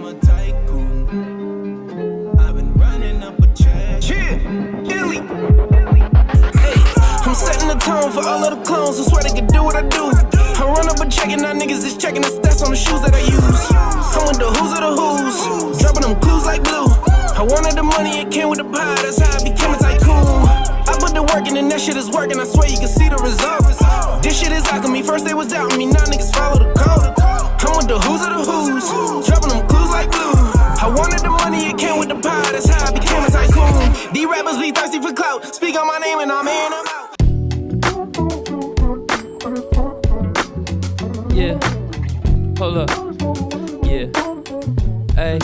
a tycoon. I've been running up a check. Yeah, Illy. Hey, I'm setting the tone for all of the clones who swear they can do what I do. I run up a check and now niggas is checking the stats on the shoes that I use. I'm with the who's of the who's, dropping them clues like glue. I wanted the money, it came with the pie, that's how I became a tycoon. I put the work in and that shit is working, I swear you can see the results. This shit is alchemy, first they was doubting me, now niggas follow the code. I'm with the who's of the who's, dropping them clues like glue. I wanted the money, it came with the pie, that's how I became a tycoon. These rappers be thirsty for clout, speak on my name and I'm in, I'm out. Yeah, hold up, yeah, hey.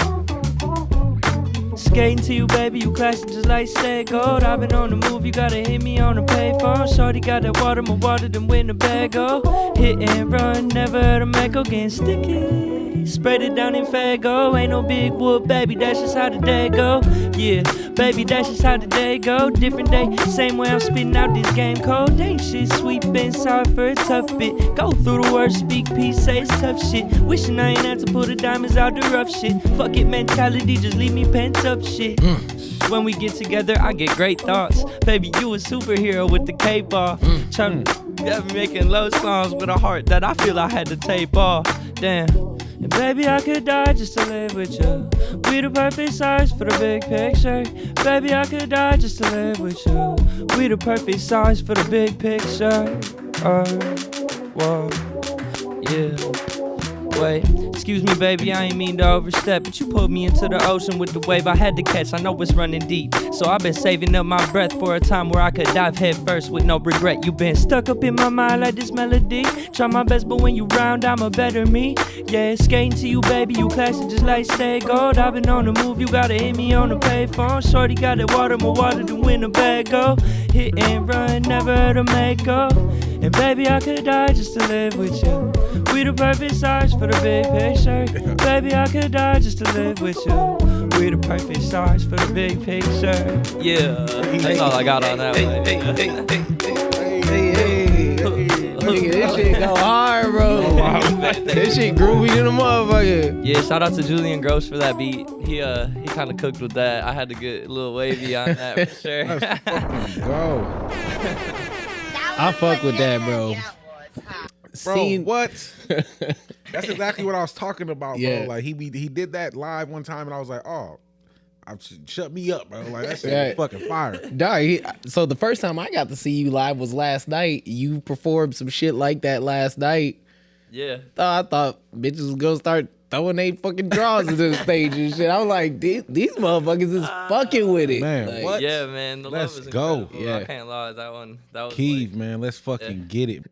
Skating to you, baby, you classic just like Stay Gold. I've been on the move, you gotta hit me on the payphone. Shorty got that water, more water than Winnebago. Hit and run, never heard a Mecco getting sticky. Spread it down in Fago, ain't no big whoop, baby, that's just how the day go. Yeah, baby, that's just how the day go. Different day, same way I'm spitting out this game code. Ain't shit sweet, been sorry for a tough bit. Go through the words, speak peace, say it's tough shit. Wishing I ain't had to pull the diamonds out the rough shit. Fuck it mentality, just leave me pent up shit. When we get together, I get great thoughts. Baby, you a superhero with the cape off. Tryna got me making love songs with a heart that I feel I had to tape off. Damn. And baby, I could die just to live with you. We the perfect size for the big picture. Baby, I could die just to live with you. We the perfect size for the big picture. Whoa, yeah. Wait, excuse me, baby, I ain't mean to overstep, but you pulled me into the ocean with the wave I had to catch. I know it's running deep, so I've been saving up my breath for a time where I could dive head first with no regret. You been stuck up in my mind like this melody. Try my best, but when you round, I'm a better me. Yeah, skating to you, baby, you classic just like Stay Gold. I've been on the move, you gotta hit me on the payphone. Shorty got that water, more water than Winnebago. Hit and run, never heard a Mecco. And baby, I could die just to live with you. We the perfect size for the big picture. Baby, I could die just to live with you. We the perfect size for the big picture. Yeah, that's all I got on that one. Nigga, this shit go hard, bro. This shit groovy in the motherfucker. Yeah, shout out to Julian Gross for that beat. He kind of cooked with that. I had to get a little wavy on that for sure. Let's fucking go. I fuck with that, bro. Bro, what? That's exactly what I was talking about, bro. Yeah. Like he did that live one time, and I was like, oh, shut me up, bro. Like that shit was fucking fire. Dog, so the first time I got to see you live was last night. You performed some shit like that last night. Yeah. I thought bitches was gonna start throwing they fucking drawers into the stage and shit. I was like, these motherfuckers is fucking with it. Man, like, what? Yeah, man. The Let's love is go. incredible. Yeah. I can't lie. That one. That was Keav, like, man, let's fucking get it.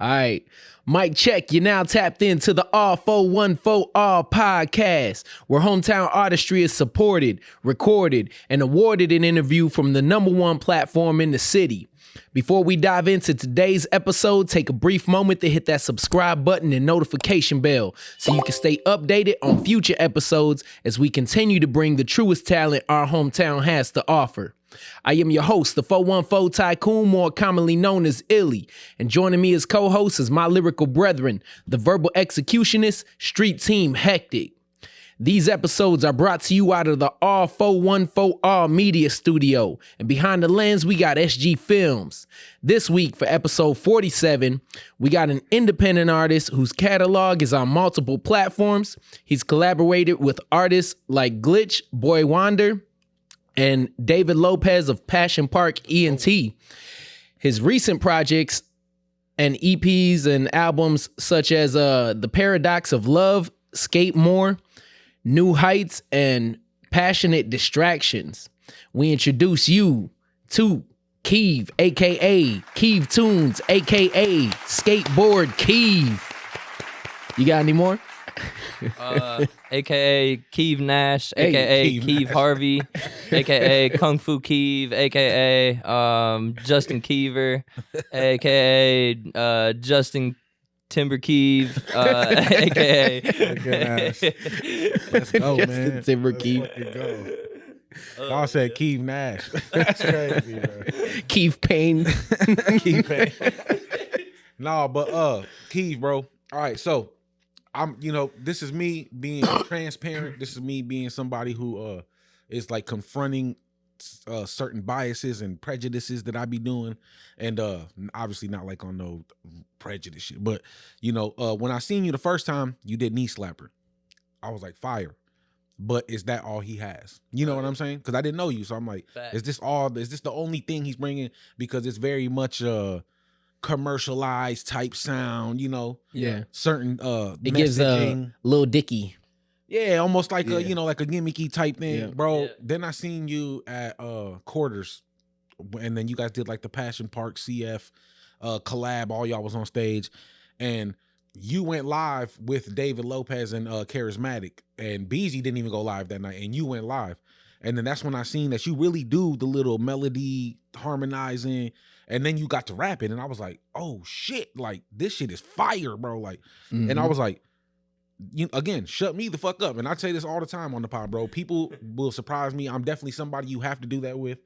All right. Mic check. You're now tapped into the All 414 All podcast, where hometown artistry is supported, recorded, and awarded an interview from the #1 platform in the city. Before we dive into today's episode, take a brief moment to hit that subscribe button and notification bell so you can stay updated on future episodes as we continue to bring the truest talent our hometown has to offer. I am your host, the 414 Tycoon, more commonly known as Illy, and joining me as co-host is my lyrical brethren, the verbal executionist, street team Hectic. These episodes are brought to you out of the All 414 All Media Studio, and behind the lens, we got SG Films. This week, for episode 47, we got an independent artist whose catalog is on multiple platforms. He's collaborated with artists like Glitch, Boy Wonder, and David Lopez of Passion Park ENT. His recent projects and EPs and albums such as The Paradox of Love, Skate More, New Heights, and Passionate Distractions. We introduce you to Keav, aka Keav Tunes, aka Skateboard Keav. You got any more? AKA Keav Nash, Hey, AKA Keav Keav Nash. Harvey, AKA Kung Fu Keav, AKA Justin Keever, AKA Justin Timber Keav, AKA Let's go, Justin man. Timber Let's Keav. fucking go. Y'all said Keav Nash. That's crazy, bro. Keith Payne. Keav. No, but Keav, bro. All right, so this is me being transparent. This is me being somebody who is like confronting certain biases and prejudices that I be doing, and obviously not like on no prejudice shit. But when I seen you the first time, you did Knee Slapper. I was like, fire. But is that all he has? You know what I'm saying? Because I didn't know you, so I'm like, is this the only thing he's bringing? Because it's very much commercialized type sound, certain it gives a Lil Dicky. Yeah, almost like a like a gimmicky type thing, bro. Yeah. Then I seen you at Quarters, and then you guys did like the Passion Park CF collab. All y'all was on stage, and you went live with David Lopez and Charismatic, and Beezy didn't even go live that night, and you went live. And then that's when I seen that you really do the little melody harmonizing, and then you got to rapping, and I was like, oh shit, like this shit is fire, bro. Like, and I was like, again, shut me the fuck up. And I say this all the time on the pod, bro. People will surprise me. I'm definitely somebody you have to do that with.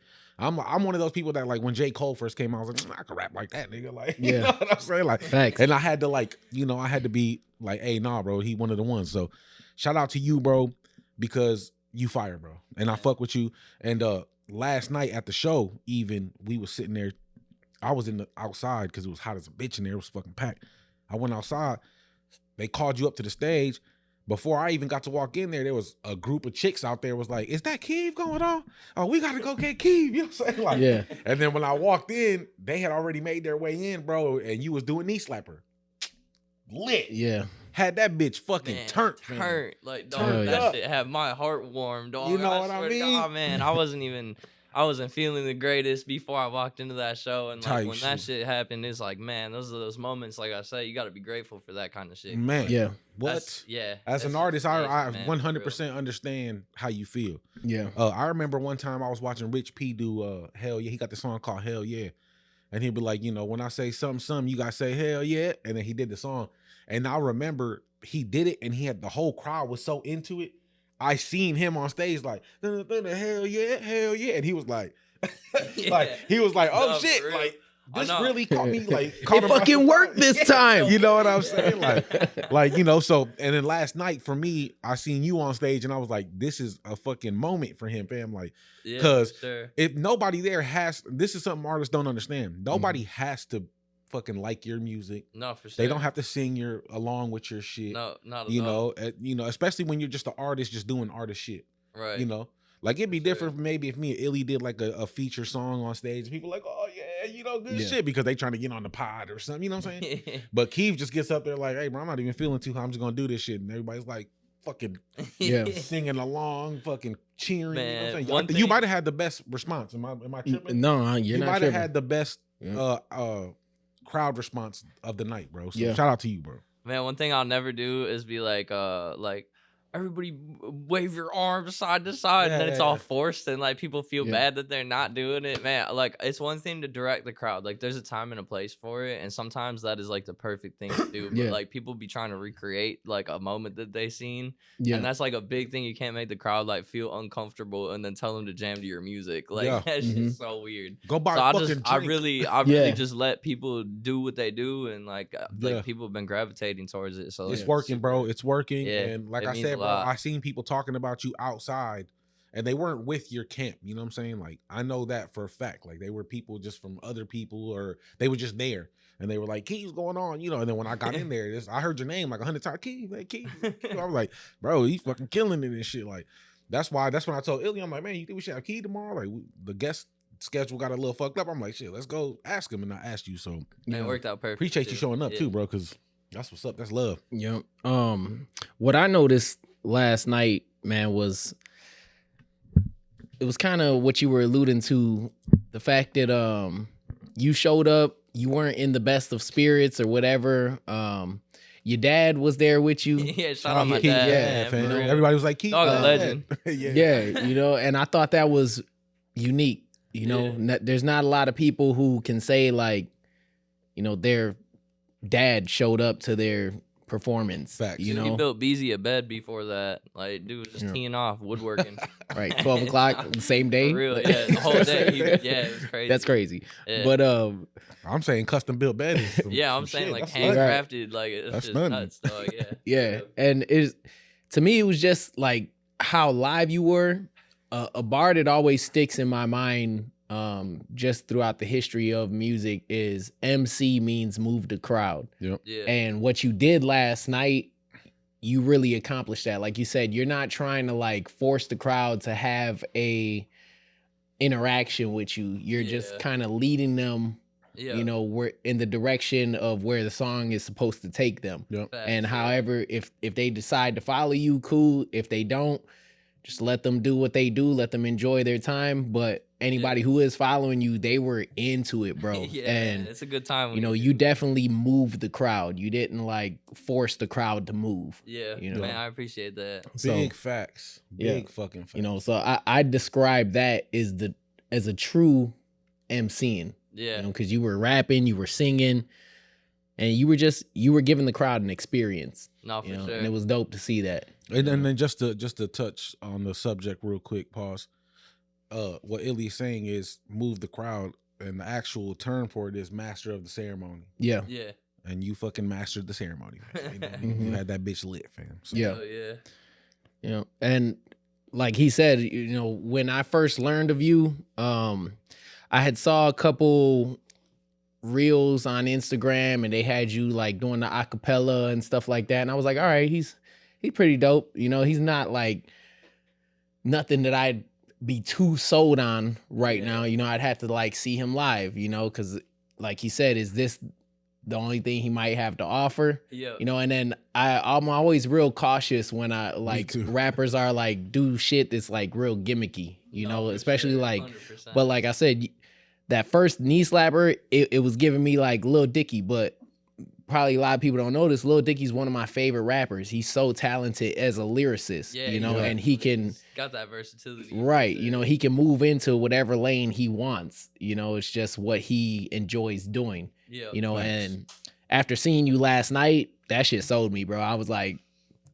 I'm one of those people that like when J. Cole first came out, I was like, I can rap like that, nigga. Like, you know what I'm saying? Like, thanks. And I had to like, I had to be like, hey, nah, bro, he one of the ones. So shout out to you, bro, because you fire, bro. And I fuck with you. And last night at the show, even we was sitting there. I was outside because it was hot as a bitch in there. It was fucking packed. I went outside. They called you up to the stage. Before I even got to walk in there was a group of chicks out there was like, is that Keav going on? Oh, we got to go get Keav. You know what I'm saying? Like, yeah. And then when I walked in, they had already made their way in, bro, and you was doing Knee Slapper. Lit. Yeah. Had that bitch fucking turned. Like, dog, that shit had my heart warm, dog. You know what I mean? God, man, I wasn't feeling the greatest before I walked into that show, and like when that shit happened, it's like, man, those are those moments. Like I say, you got to be grateful for that kind of shit. Man, yeah. What? As an artist, I 100% understand how you feel. Yeah. I remember one time I was watching Rich P do Hell Yeah. He got the song called Hell Yeah, and he'd be like, when I say something, you gotta say Hell Yeah, and then he did the song, and I remember he did it, and he had the whole crowd was so into it. I seen him on stage like, hell yeah, and he was like, he was like, oh shit, real. Like this really caught me like, it fucking worked this time. You know what I'm saying? Like so. And then last night for me, I seen you on stage, and I was like, this is a fucking moment for him, fam. Like, because if nobody there this is something artists don't understand. Nobody has to fucking like your music. No, for sure. They don't have to sing along with your shit. No, not at all. Especially when you're just an artist just doing artist shit. Right. Like it'd be different maybe if me and Illy did like a feature song on stage and people like, oh yeah, good shit, because they trying to get on the pod or something, you know what I'm saying? But Keav just gets up there like, hey bro, I'm not even feeling too hot, I'm just gonna do this shit, and everybody's like fucking singing along, fucking cheering. Man, you know what I'm saying? You might have had the best response. Am I tripping? No, you're not. You might have had the best crowd response of the night, bro. So shout out to you, bro. Man, one thing I'll never do is be like everybody wave your arms side to side, and then it's all forced, and like people feel bad that they're not doing it. Man, like it's one thing to direct the crowd, like there's a time and a place for it, and sometimes that is like the perfect thing to do. But like people be trying to recreate like a moment that they seen, and that's like a big thing. You can't make the crowd like feel uncomfortable and then tell them to jam to your music. Like that's just so weird. Go buy so a fucking drink. I really just let people do what they do, and like people have been gravitating towards it. So it's working, bro. It's working, and like I said, bro, I seen people talking about you outside, and they weren't with your camp. You know what I'm saying? Like I know that for a fact. Like they were people just from other people, or they were just there, and they were like, "Keev's going on," And then when I got in there, I heard your name like 100 times, Keav, man, Keav. I was like, "Bro, he's fucking killing it and shit." Like that's when I told Illy, I'm like, "Man, you think we should have Keav tomorrow?" Like the guest schedule got a little fucked up. I'm like, "Shit, let's go ask him," and I asked you, so it worked out perfect. Appreciate you showing up too, bro, because that's what's up. That's love. Yep. What I noticed last night, man, was kind of what you were alluding to, the fact that you showed up, you weren't in the best of spirits or whatever. Your dad was there with you. Yeah, shout out my dad. Yeah, everybody was like, Keav, legend. Yeah, and I thought that was unique. There's not a lot of people who can say like, their dad showed up to their performance. Facts. You He know, built Beezy a bed before that. Like, dude was just teeing off, woodworking. right? 12 o'clock, the same day. For real, yeah, the whole day. It was crazy. That's crazy. Yeah. But I'm saying custom built bed. Is some, yeah, I'm some saying shit. like That's handcrafted, like it's That's just nothing. nuts, dog. Yeah. yeah, and it's to me it was just like how live you were. A bar that always sticks in my mind, just throughout the history of music, is MC means move the crowd. Yeah. And what you did last night, you really accomplished that. Like you said, you're not trying to like force the crowd to have a interaction with you. You're just kind of leading them, you know, where in the direction of where the song is supposed to take them. Yep. And however, if they decide to follow you, cool. If they don't, just let them do what they do. Let them enjoy their time. But anybody who is following you, they were into it, bro. Yeah, and it's a good time. you know, you definitely moved the crowd. You didn't like force the crowd to move. Yeah, you know? man, I appreciate that. Big facts. Big fucking facts. You know, so I describe that as a true MCing. Yeah, You know, because you were rapping, you were singing, and you were giving the crowd an experience. no, for You know, sure. and it was dope to see that. And then just to touch on the subject real quick, pause. What Illy's saying is move the crowd, and the actual term for it is master of the ceremony. Yeah. Yeah, And you fucking mastered the ceremony, man. You know, Mhm. you had that bitch lit, fam. So, Yeah. oh, yeah. You know, and like he said, you know, when I first learned of you, I had saw a couple reels on Instagram and they had you like doing the acapella and stuff like that. And I was like, all right, he's pretty dope. You know, he's not like nothing that I'd be too sold on right now. You know, I'd have to like see him live, you know, because like he said, is this the only thing he might have to offer? Yeah. You know, and then I'm always real cautious when I like too. rappers are like do shit that's like real gimmicky, you No, know, for especially sure, like 100%. but like I said, that first knee slapper, it was giving me like Lil Dicky, but probably a lot of people don't know this. Lil Dicky's one of my favorite rappers. He's so talented as a lyricist, yeah, you know, yeah. and he can, He's got that versatility. right, for you know, sure. he can move into whatever lane he wants. You know, it's just what he enjoys doing, Yeah. you know, Facts. and after seeing you last night, that shit sold me, bro. I was like,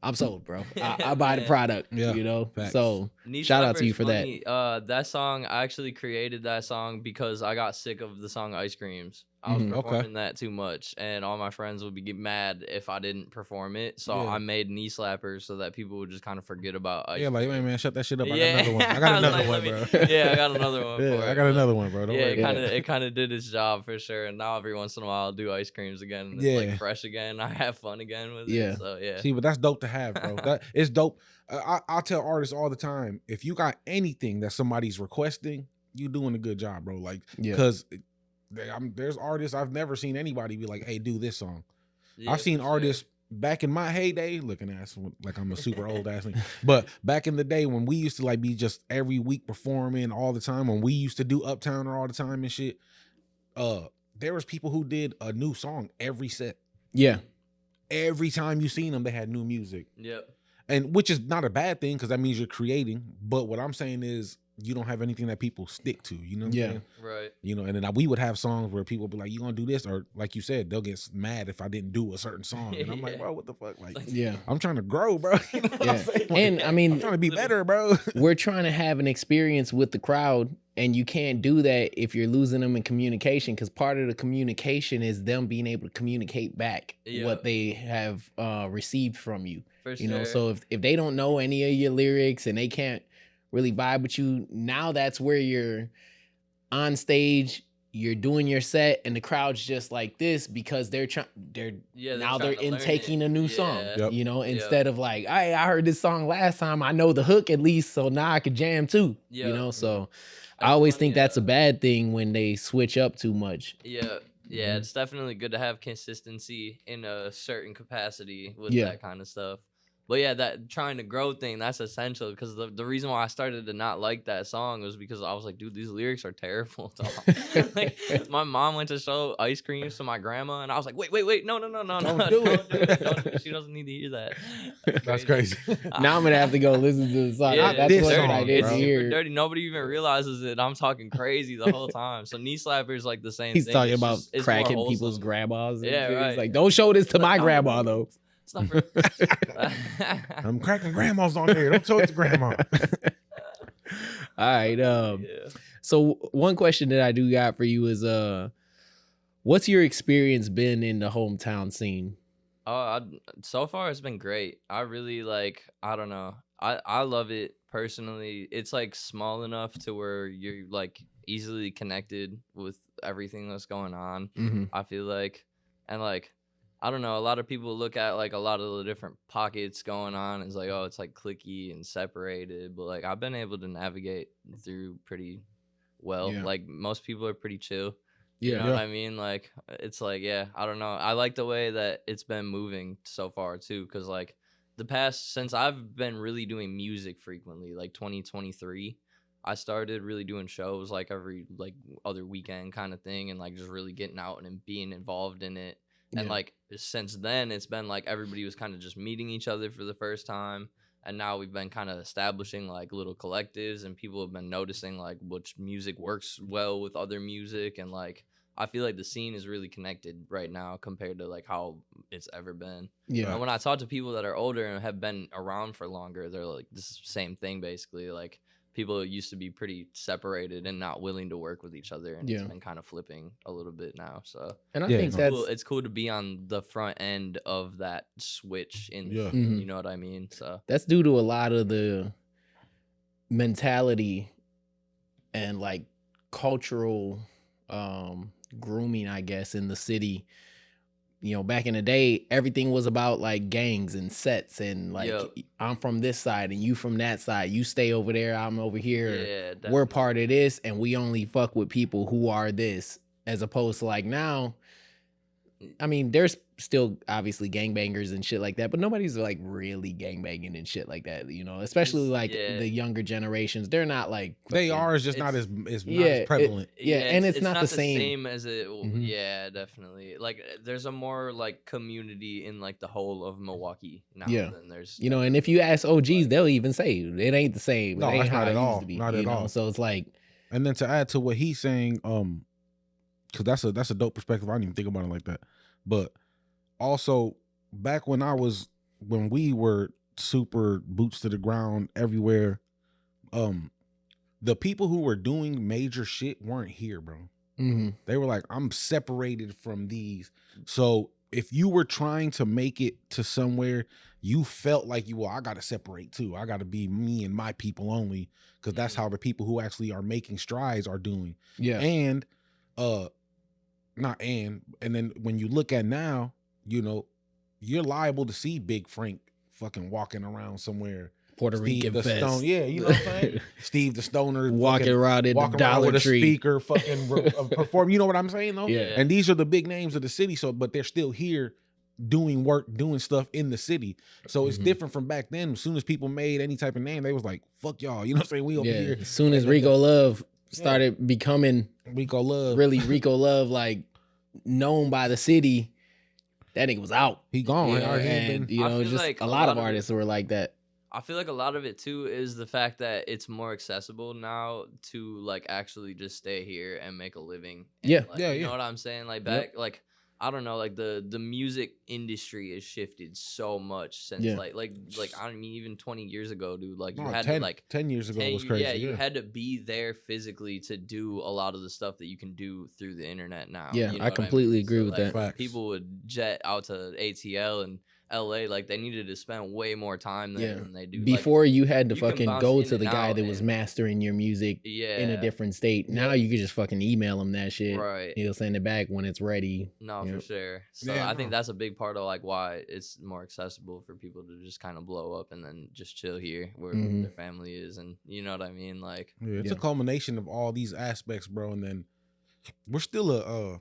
I'm sold, bro. I buy the Man. product, Yeah, you know? facts. So Knee shout out to Slapper's you for that. funny. That song, I actually created that song because I got sick of the song Ice Creams. I was Mhm. Okay. performing that too much, and all my friends would get mad if I didn't perform it. So Yeah. I made Knee Slappers so that people would just kind of forget about Ice Yeah, like, Creams. man, shut that shit up. I Yeah. got another one. I I got was another like, one, let bro. me- yeah, I got another one Yeah, for I it, got but- another one, bro. Don't Yeah, worry. it kind of did its job for sure. And now every once in a while I'll do Ice Creams again. And it's Yeah. like fresh again. I have fun again with Yeah. it. So yeah. See, but that's dope to have, bro. That it's dope. I tell artists all the time, if you got anything that somebody's requesting, you doing a good job, bro. Like, Yeah. because there's artists I've never seen anybody be like, "Hey, do this song." Yeah, I've seen for sure. artists back in my heyday, looking at like I'm a super old ass nigga. But back in the day when we used to like be just every week performing all the time, when we used to do Uptown all the time and shit, there was people who did a new song every set. Yeah. Every time you seen them, they had new music. Yep. And which is not a bad thing because that means you're creating. But what I'm saying is you don't have anything that people stick to. You know what I'm Yeah. saying? Right. You know, and then we would have songs where people would be like, "You gonna do this?" Or like you said, they'll get mad if I didn't do a certain song. And I'm like, Yeah. bro, what the fuck? Like, Yeah. I'm trying to grow, bro. You know what I'm Yeah. saying? And I I'm mean, trying to be better, bro. we're trying to have an experience with the crowd, and you can't do that if you're losing them in communication, because part of the communication is them being able to communicate back Yeah. what they have received from you. For You know, sure. so if they don't know any of your lyrics and they can't really vibe with you, now that's where you're on stage, you're doing your set, and the crowd's just like this because they're Yeah, now they're trying to learn intaking it. a new song. Yeah. Yep. You know, instead of like, I heard this song last time, I know the hook at least, so now I could jam too. You Yeah. know, so I That's always funny, think that's a bad thing when they switch up too much. Yeah. Yeah, Mhm. it's definitely good to have consistency in a certain capacity with Yeah. that kind of stuff. But yeah, that trying to grow thing, that's essential because the reason why I started to not like that song was because I was like, dude, these lyrics are terrible. Dog. Like, my mom went to show Ice Creams to my grandma, and I was like, wait, no, Don't no, do it. Don't do it. She doesn't need to hear that. That's crazy. Now I'm gonna have to go listen to the song. Yeah, That's this what song, I dirty. didn't It's bro. super hear. dirty. Nobody even realizes it. I'm talking crazy the whole time. So Knee Slapper's like the same He's thing. talking It's about just- it's more cracking people's wholesome. grandmas. And Yeah, shit. right. He's like, don't show this to my Like, grandma though. It's not for. I'm cracking grandmas on there. Don't show it to grandma. All right. So one question that I do got for you is, what's your experience been in the hometown scene? So far it's been great. I really like. I don't know. I love it personally. It's like small enough to where you're like easily connected with everything that's going on. Mm-hmm. I feel like, and like, I don't know. A lot of people look at like a lot of the different pockets going on as like, oh, it's like cliquey and separated. But like, I've been able to navigate through pretty well. Yeah. Like most people are pretty chill. Yeah. You know what I mean? Like, it's like, yeah, I don't know. I like the way that it's been moving so far too. Cause like since I've been really doing music frequently, like 2023, I started really doing shows like every like other weekend kind of thing. And like just really getting out and being involved in it. And like since then, it's been like everybody was kind of just meeting each other for the first time. And now we've been kind of establishing like little collectives, and people have been noticing like which music works well with other music. And like, I feel like the scene is really connected right now compared to like how it's ever been. Yeah. And when I talk to people that are older and have been around for longer, they're like, this is the same thing basically. Like, people used to be pretty separated and not willing to work with each other, and it's been kind of flipping a little bit now. So, and I think that's cool. It's cool to be on the front end of that switch in, Mm-hmm. you know what I mean? So that's due to a lot of the mentality and like cultural grooming, I guess, in the city. You know, back in the day, everything was about like gangs and sets and like, I'm from this side and you from that side. You stay over there, I'm over here. Yeah, definitely. We're part of this, and we only fuck with people who are this, as opposed to like now. I mean, there's still obviously gangbangers and shit like that, but nobody's like really gangbanging and shit like that, you know, especially like the younger generations. They're not like they are, it's just not as not as prevalent. And it's not the same as it. Yeah, definitely. Like there's a more like community in like the whole of Milwaukee now than there's, you know, and if you ask OGs, they'll even say it ain't the same. No, it ain't that's how not it at all. used to be, Not at all. So it's like, and then to add to what he's saying, because that's a dope perspective. I didn't even think about it like that. But also, back when we were super boots to the ground everywhere, the people who were doing major shit weren't here, bro. mm-hmm. They were like, I'm separated from these. So if you were trying to make it to somewhere, you felt like I got to separate too. I got to be me and my people only, because that's how the people who actually are making strides are doing. Yeah. And then when you look at now, you know, you're liable to see Big Frank fucking walking around somewhere. Puerto Rican fest. Stone, yeah, you know what I'm saying? Steve the Stoner walking around in the Dollar with Tree. a speaker, fucking perform. You know what I'm saying though? Yeah. And these are the big names of the city. So, but they're still here doing work, doing stuff in the city. So it's different from back then. As soon as people made any type of name, they was like, "Fuck y'all," you know what I'm saying? We over here. As soon as Rico Love started becoming Rico Love, like known by the city, that nigga was out. He gone. And you know, just like a lot of artists were like that. I feel like a lot of it too is the fact that it's more accessible now to like actually just stay here and make a living. And, Yeah. like, you know what I'm saying? Like back, like I don't know, like the music industry has shifted so much since like I mean even 20 years ago, dude. Like you had 10, to like 10 years ago was crazy. Yeah, you had to be there phically to do a lot of the stuff that you can do through the internet now. Yeah, you know I completely agree with like, that. People would jet out to ATL and LA, like they needed to spend way more time there than they do. Before like, you had to fucking go to the and guy that was mastering your music in a different state. Now you can just fucking email him that shit. Right. He'll send it back when it's ready. No, for sure. So I think that's a big part of like why it's more accessible for people to just kind of blow up and then just chill here where their family is, and you know what I mean? Like it's a culmination of all these aspects, bro. And then we're still a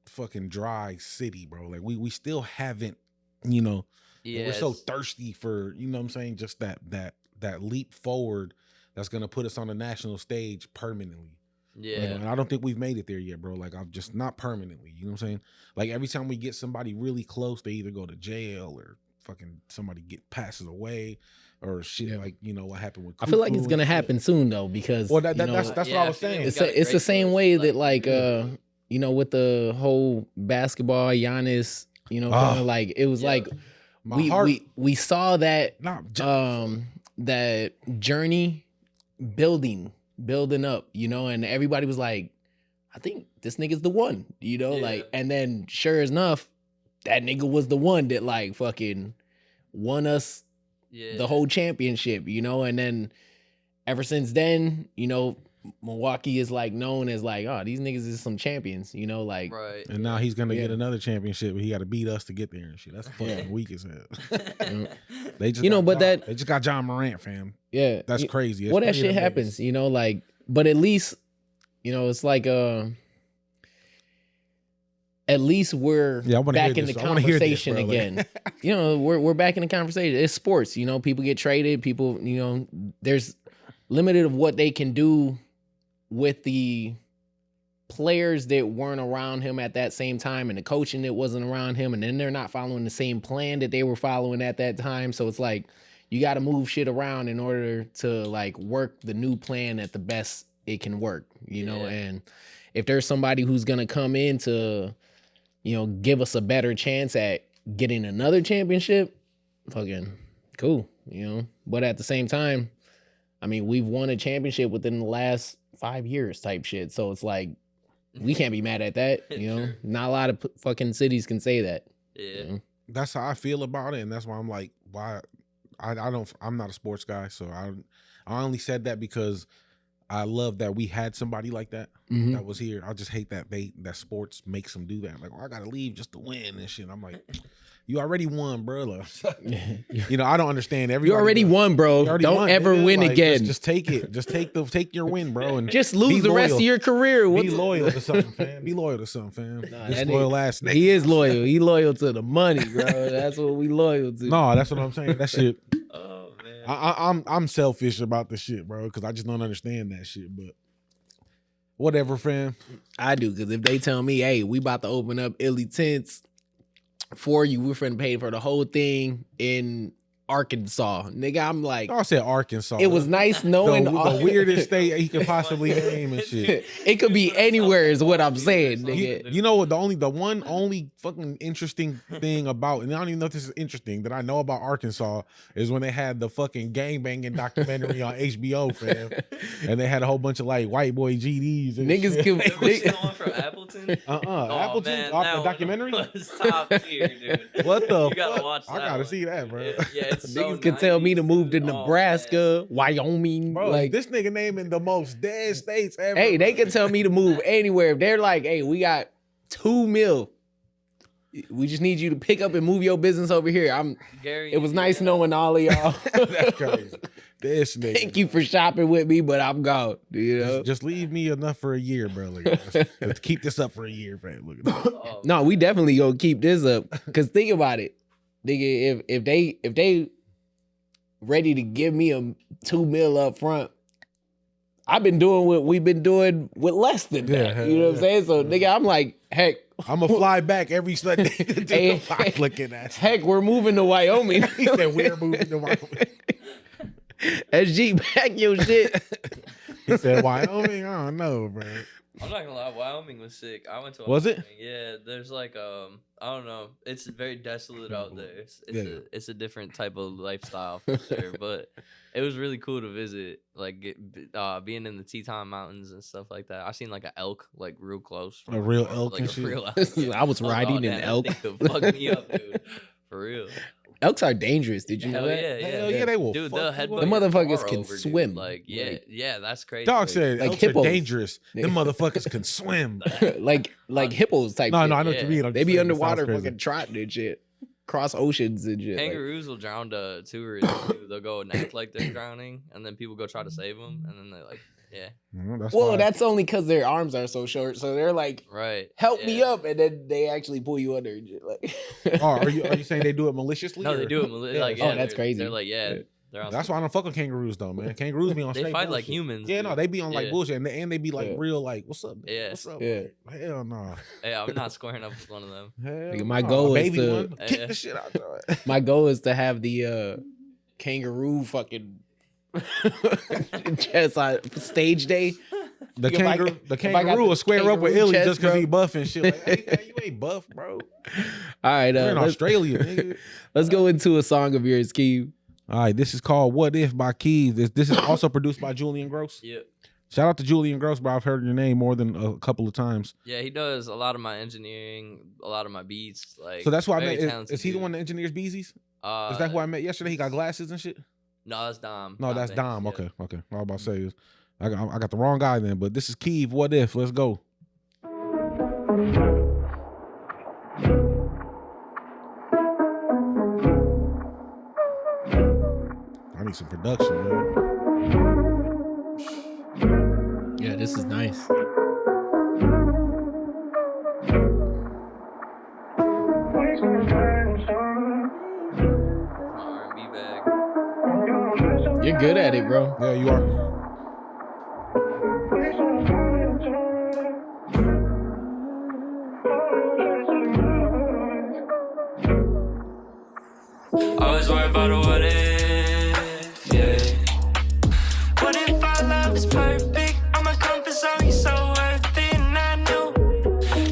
fucking dry city, bro. Like we still haven't, you know, we're so thirsty for, you know what I'm saying, just that leap forward that's gonna put us on the national stage permanently. Yeah. You know, and I don't think we've made it there yet, bro. Like I'm just not permanently, you know what I'm saying? Like every time we get somebody really close, they either go to jail or fucking somebody passes away or shit, like, you know, what happened with I feel like it's gonna happen soon though, because that's what I was saying. It's the same way that like you know, with the whole basketball, Giannis, you know, kind of like it was like we saw that that journey building up, you know, and everybody was like, I think this nigga's the one, you know, like, and then sure enough, that nigga was the one that like fucking won us the whole championship, you know, and then ever since then, you know, Milwaukee is like known as like, oh, these niggas is some champions, you know, like. Right. And now he's gonna get another championship, but he got to beat us to get there and shit. That's fucking weak as hell. They just, you know, but they just got John Morant, fam. Yeah, that's crazy. Well, that shit happens, you know, like, but at least, you know, it's like at least we're back in the conversation again. You know, we're back in the conversation. It's sports, you know, people get traded, people, you know, there's limited of what they can do with the players that weren't around him at that same time and the coaching that wasn't around him, and then they're not following the same plan that they were following at that time. So it's like you got to move shit around in order to like work the new plan at the best it can work, you know. And if there's somebody who's gonna come in to, you know, give us a better chance at getting another championship, fucking cool, you know. But at the same time, I mean, we've won a championship within the last 5 years type shit. So it's like, we can't be mad at that, you know. Not a lot of fucking cities can say that. Yeah. You know? That's how I feel about it, and that's why I'm like, why I'm not a sports guy, so I only said that because I love that we had somebody like that that was here. I just hate that that sports makes them do that. Like, I gotta leave just to win and shit. I'm like, you already won, bro. You know, I don't understand. You already won, bro. Don't ever win like, again. Just take it. Just take your win, bro, and just lose the rest of your career. Be loyal to something, fam. Be loyal to something, fam. This loyal ass nigga. He is loyal. He loyal to the money, bro. That's what we loyal to. No, that's what I'm saying. That shit. Oh man. I'm selfish about the shit, bro, because I just don't understand that shit. But whatever, fam. I do, because if they tell me, hey, we about to open up Illy Tents for you, we're finna pay for the whole thing in Arkansas, nigga, I'm like, I said Arkansas. It was nice knowing the weirdest state he could possibly name and shit. It could be anywhere, is what I'm saying, nigga. You know what? The only fucking interesting thing about, and I don't even know if this is interesting, that I know about Arkansas is when they had the fucking gangbanging documentary on HBO, fam, and they had a whole bunch of like white boy GDs and niggas. Shit. Going from Appleton. Appleton, man, the documentary. Top tier, dude. What the? You gotta fuck? watch that. I gotta one. see that, bro. Yeah, it's so Niggas could tell me to move to dude. Nebraska, Wyoming. Bro, like this nigga naming the most dead states ever. Hey, they can tell me to move anywhere. If they're like, hey, we got $2 million. We just need you to pick up and move your business over here. Gary, it was nice knowing all of y'all. That's crazy. This nigga. Thank you for shopping with me, but I'm gone. You know? Just leave me enough for a year, bro. Let's keep this up for a year, fam. Look at that. No, we definitely gonna keep this up. Cause think about it. Nigga, if they ready to give me a $2 million up front, I've been doing what we've been doing with less than that. You know what I'm saying? So nigga, I'm like, heck, I'm gonna fly back every Sunday to the park looking at you. Heck, we're moving to Wyoming. He said we're moving to Wyoming. SG, pack your shit. He said Wyoming? I don't know, bro. I'm not gonna lie, Wyoming was sick. I went to Was Wyoming. it? Yeah, there's like I don't know. It's very desolate out there. It's a different type of lifestyle for sure. But it was really cool to visit, like being in the Teton Mountains and stuff like that. I seen like an elk like real close. A real elk like and a shit? real elk. I was riding an elk. That thing could fuck me up, dude. For real. Elks are dangerous. Did you know that? Hell yeah, they will. Dude, fuck the you up. motherfuckers can over, swim. Dude. Like, yeah, that's crazy. Dog said like elks are hippos. dangerous. Them motherfuckers can swim. like hippos type. No, shit. I know what you mean. I'm They just be saying, it underwater sounds crazy. fucking trotting and shit. Cross oceans and shit. Kangaroos will drown tourists. Too. They'll go and act like they're drowning, and then people go try to save them, and then they're like, yeah. That's well, why. that's only because their arms are so short. So they're like, right, help me up, and then they actually pull you under and shit. Like, Oh, are you saying they do it maliciously? No, or- they do it. Like, Oh, yeah, that's crazy. They're like, yeah. They're on That's why I don't fuck with kangaroos though, man. Kangaroos be on They straight fight like bullshit. humans. Yeah, no, dude. they be on like Yeah. bullshit, and they be like Yeah. real like, what's up? Nigga? Yeah. What's up? Yeah. Like, hell no. Yeah, I'm not squaring up with one of them. Hell Nigga, my no. goal A is baby to- one, kick Yeah. the shit out of it. my goal is to have the kangaroo fucking just on stage day. The If I kangaroo, got- the if I got kangaroo the will square up with kangaroo Illy chest, just because bro. he buff and shit. Like, hey, man, you ain't buff, bro. All right, We're in let's, Australia, nigga. let's go into a song of yours, Keav. All right, this is called "What If" by Keav. This is also produced by Julian Gross. Yep. Shout out to Julian Gross, bro. I've heard your name more than a couple of times. Yeah, he does a lot of my engineering, a lot of my beats. Like, So that's why I very met. talented Is he the dude. one that engineers Beezy's? Uh, Is that who I met yesterday? He got glasses and shit. No, that's Dom. No, that's Banks, Dom. yeah. Okay. All I was about to say is I got the wrong guy then. But this is Keav. What if? Let's go. I need some production, man. Yeah, this is nice. R&B bag. You're good at it, bro. Yeah, you are. Always worry about a what if, yeah. What if our love is perfect? I'm a comfort zone, you're so worth it, and I know.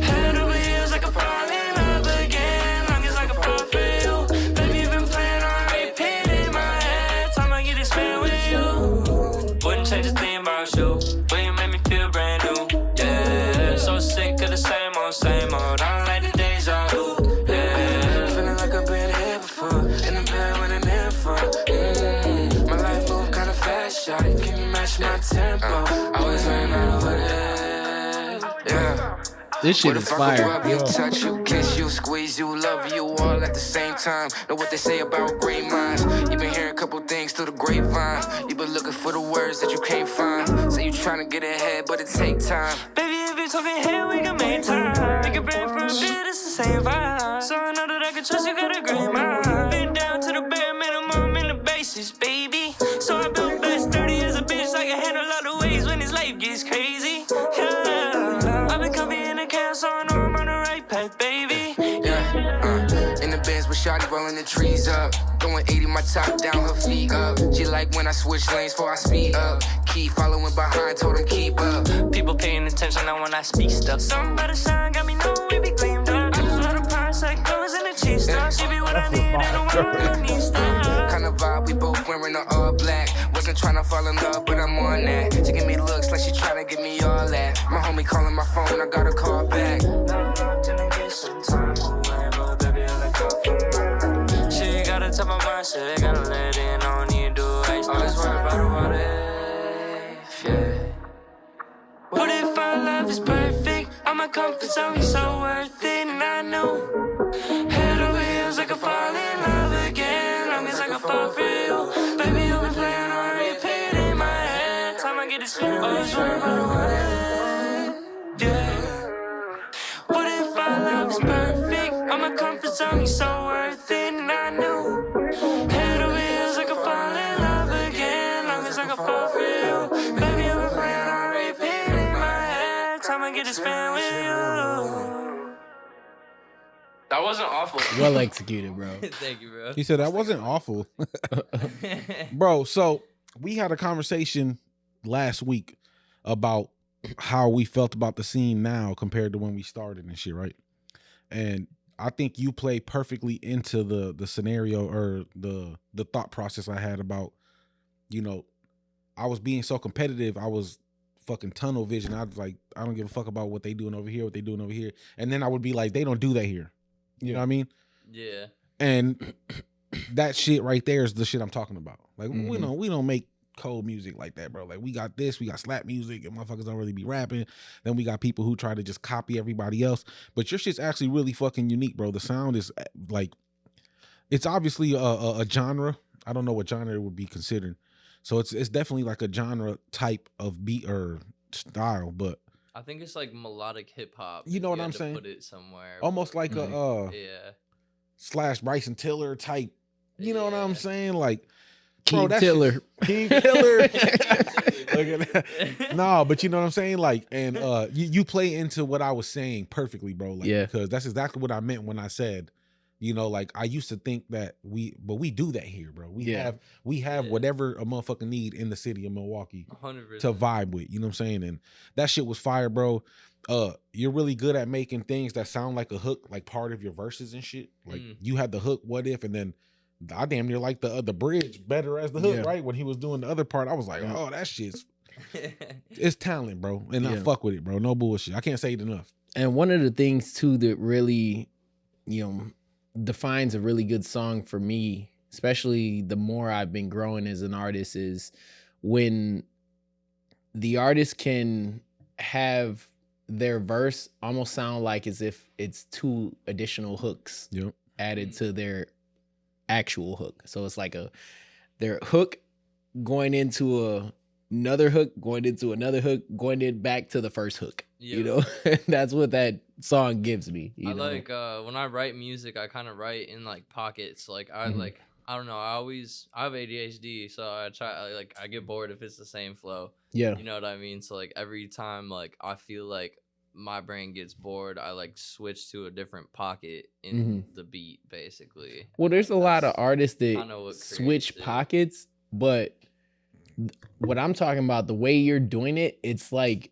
Head over heels, I can fall in love again, long as I can fall for you. Baby, you've been playing on repeat in my head, time I get expand with you. Wouldn't change a thing about you, but you made me feel brand new, yeah. So sick of the same old, I don't like the deja vu, yeah. Feeling like I've been here before, in the bed with an info. My life move kinda fast, shawty. Can you match my tempo? I was running out of what if, yeah. This shit What is if I could fire. rub you, touch you, kiss you, squeeze you, love you all at the same time? Know what they say about great minds. You've been hearing a couple things through the grapevine. You've been looking for the words that you can't find. Say you trying to get ahead, but it take time. Baby, if you're talking here, we can make time. Make a break for a bit, it's the same vibe. So I know that I can trust you, got a great mind. Been down to the bare minimum in the basis, baby. So I built best 30 as a bitch, I can handle all the ways when this life gets crazy. Yeah, I've been comfy in the cast, so I know I'm on the right path, baby. Yeah, in the Benz with Shawty rolling the trees up. Going 80, my top down, her feet up. She like when I switch lanes before I speed up. Keep following behind, told him keep up. People paying attention now when I speak stuff. Something about the sign got me knowing we be gleamed up. I just let a price like goes in the cheese stuff. She be what I need and the one I need stuff. Kind of vibe, we both wearing the all black. Wasn't trying to fall in love, but I'm on that. She give me looks like she trying to give me all that. My homie calling my phone, I gotta call back. Now I'm locked in and get some time away, but baby, I look out for mine. She gotta tell my mind, she gotta let in, I don't need to do it. Always worry about it, what if, yeah. What if our love is perfect? I'm a comfort zone, so worth it, and I know. Head over heels, I can fall in love again, long as I can fall for you. Baby, you've been playing on repeat in my head, time I get this feeling. Always worry about it, what if, yeah. What if our love is perfect? I'm a comfort zone, so worth it, and I know. Head over heels, I can fall in love again, long as I can fall for you. Baby, you've been playing on repeat in my head, time I get to spend with you. That wasn't awful. Well executed, bro. Thank you, bro. He said that wasn't awful, bro. So we had a conversation last week about how we felt about the scene now compared to when we started and shit, right? And I think you play perfectly into the scenario or the thought process I had about, you know, I was being so competitive. I was fucking tunnel vision. I was like, I don't give a fuck about what they doing over here, what they doing over here. And then I would be like, they don't do that here. You know what I mean? Yeah. And that shit right there is the shit I'm talking about. Like, we don't make cold music like that, bro. Like, we got this, we got slap music, and motherfuckers don't really be rapping. Then we got people who try to just copy everybody else. But your shit's actually really fucking unique, bro. The sound is like, it's obviously a genre. I don't know what genre it would be considered. So it's definitely like a genre type of beat or style, but I think it's like melodic hip hop. You know what had I'm to saying? Put it somewhere. almost like a yeah. slash Bryson Tiller type. You know what I'm saying? Like, Keith that Tiller. shit's- Keith Tiller. Look at that. No, but you know what I'm saying? Like, and you play into what I was saying perfectly, bro. Like, Yeah. Because that's exactly what I meant when I said You know, like I used to think that we do that here, bro. We have whatever a motherfucker need in the city of Milwaukee 100%. to vibe with. You know what I'm saying? And that shit was fire, bro. You're really good at making things that sound like a hook, like part of your verses and shit. Like you had the hook, what if, and then I damn near like the bridge better as the hook, right? When he was doing the other part, I was like, oh, that shit's it's talent, bro. And I fuck with it, bro. No bullshit. I can't say it enough. And one of the things too that really, defines a really good song for me, especially the more I've been growing as an artist, is when the artist can have their verse almost sound like as if it's 2 additional hooks added to their actual hook. So it's like their hook going into another hook, going into another hook, going in back to the first hook. You know, that's what that song gives me. You know? Like when I write music, I kind of write in like pockets. Like I I don't know. I have ADHD, so I try. I get bored if it's the same flow. Yeah, you know what I mean. So like every time like I feel like my brain gets bored, I like switch to a different pocket in the beat, basically. Well, there's a lot of artists that switch pockets, but what I'm talking about, the way you're doing it, it's like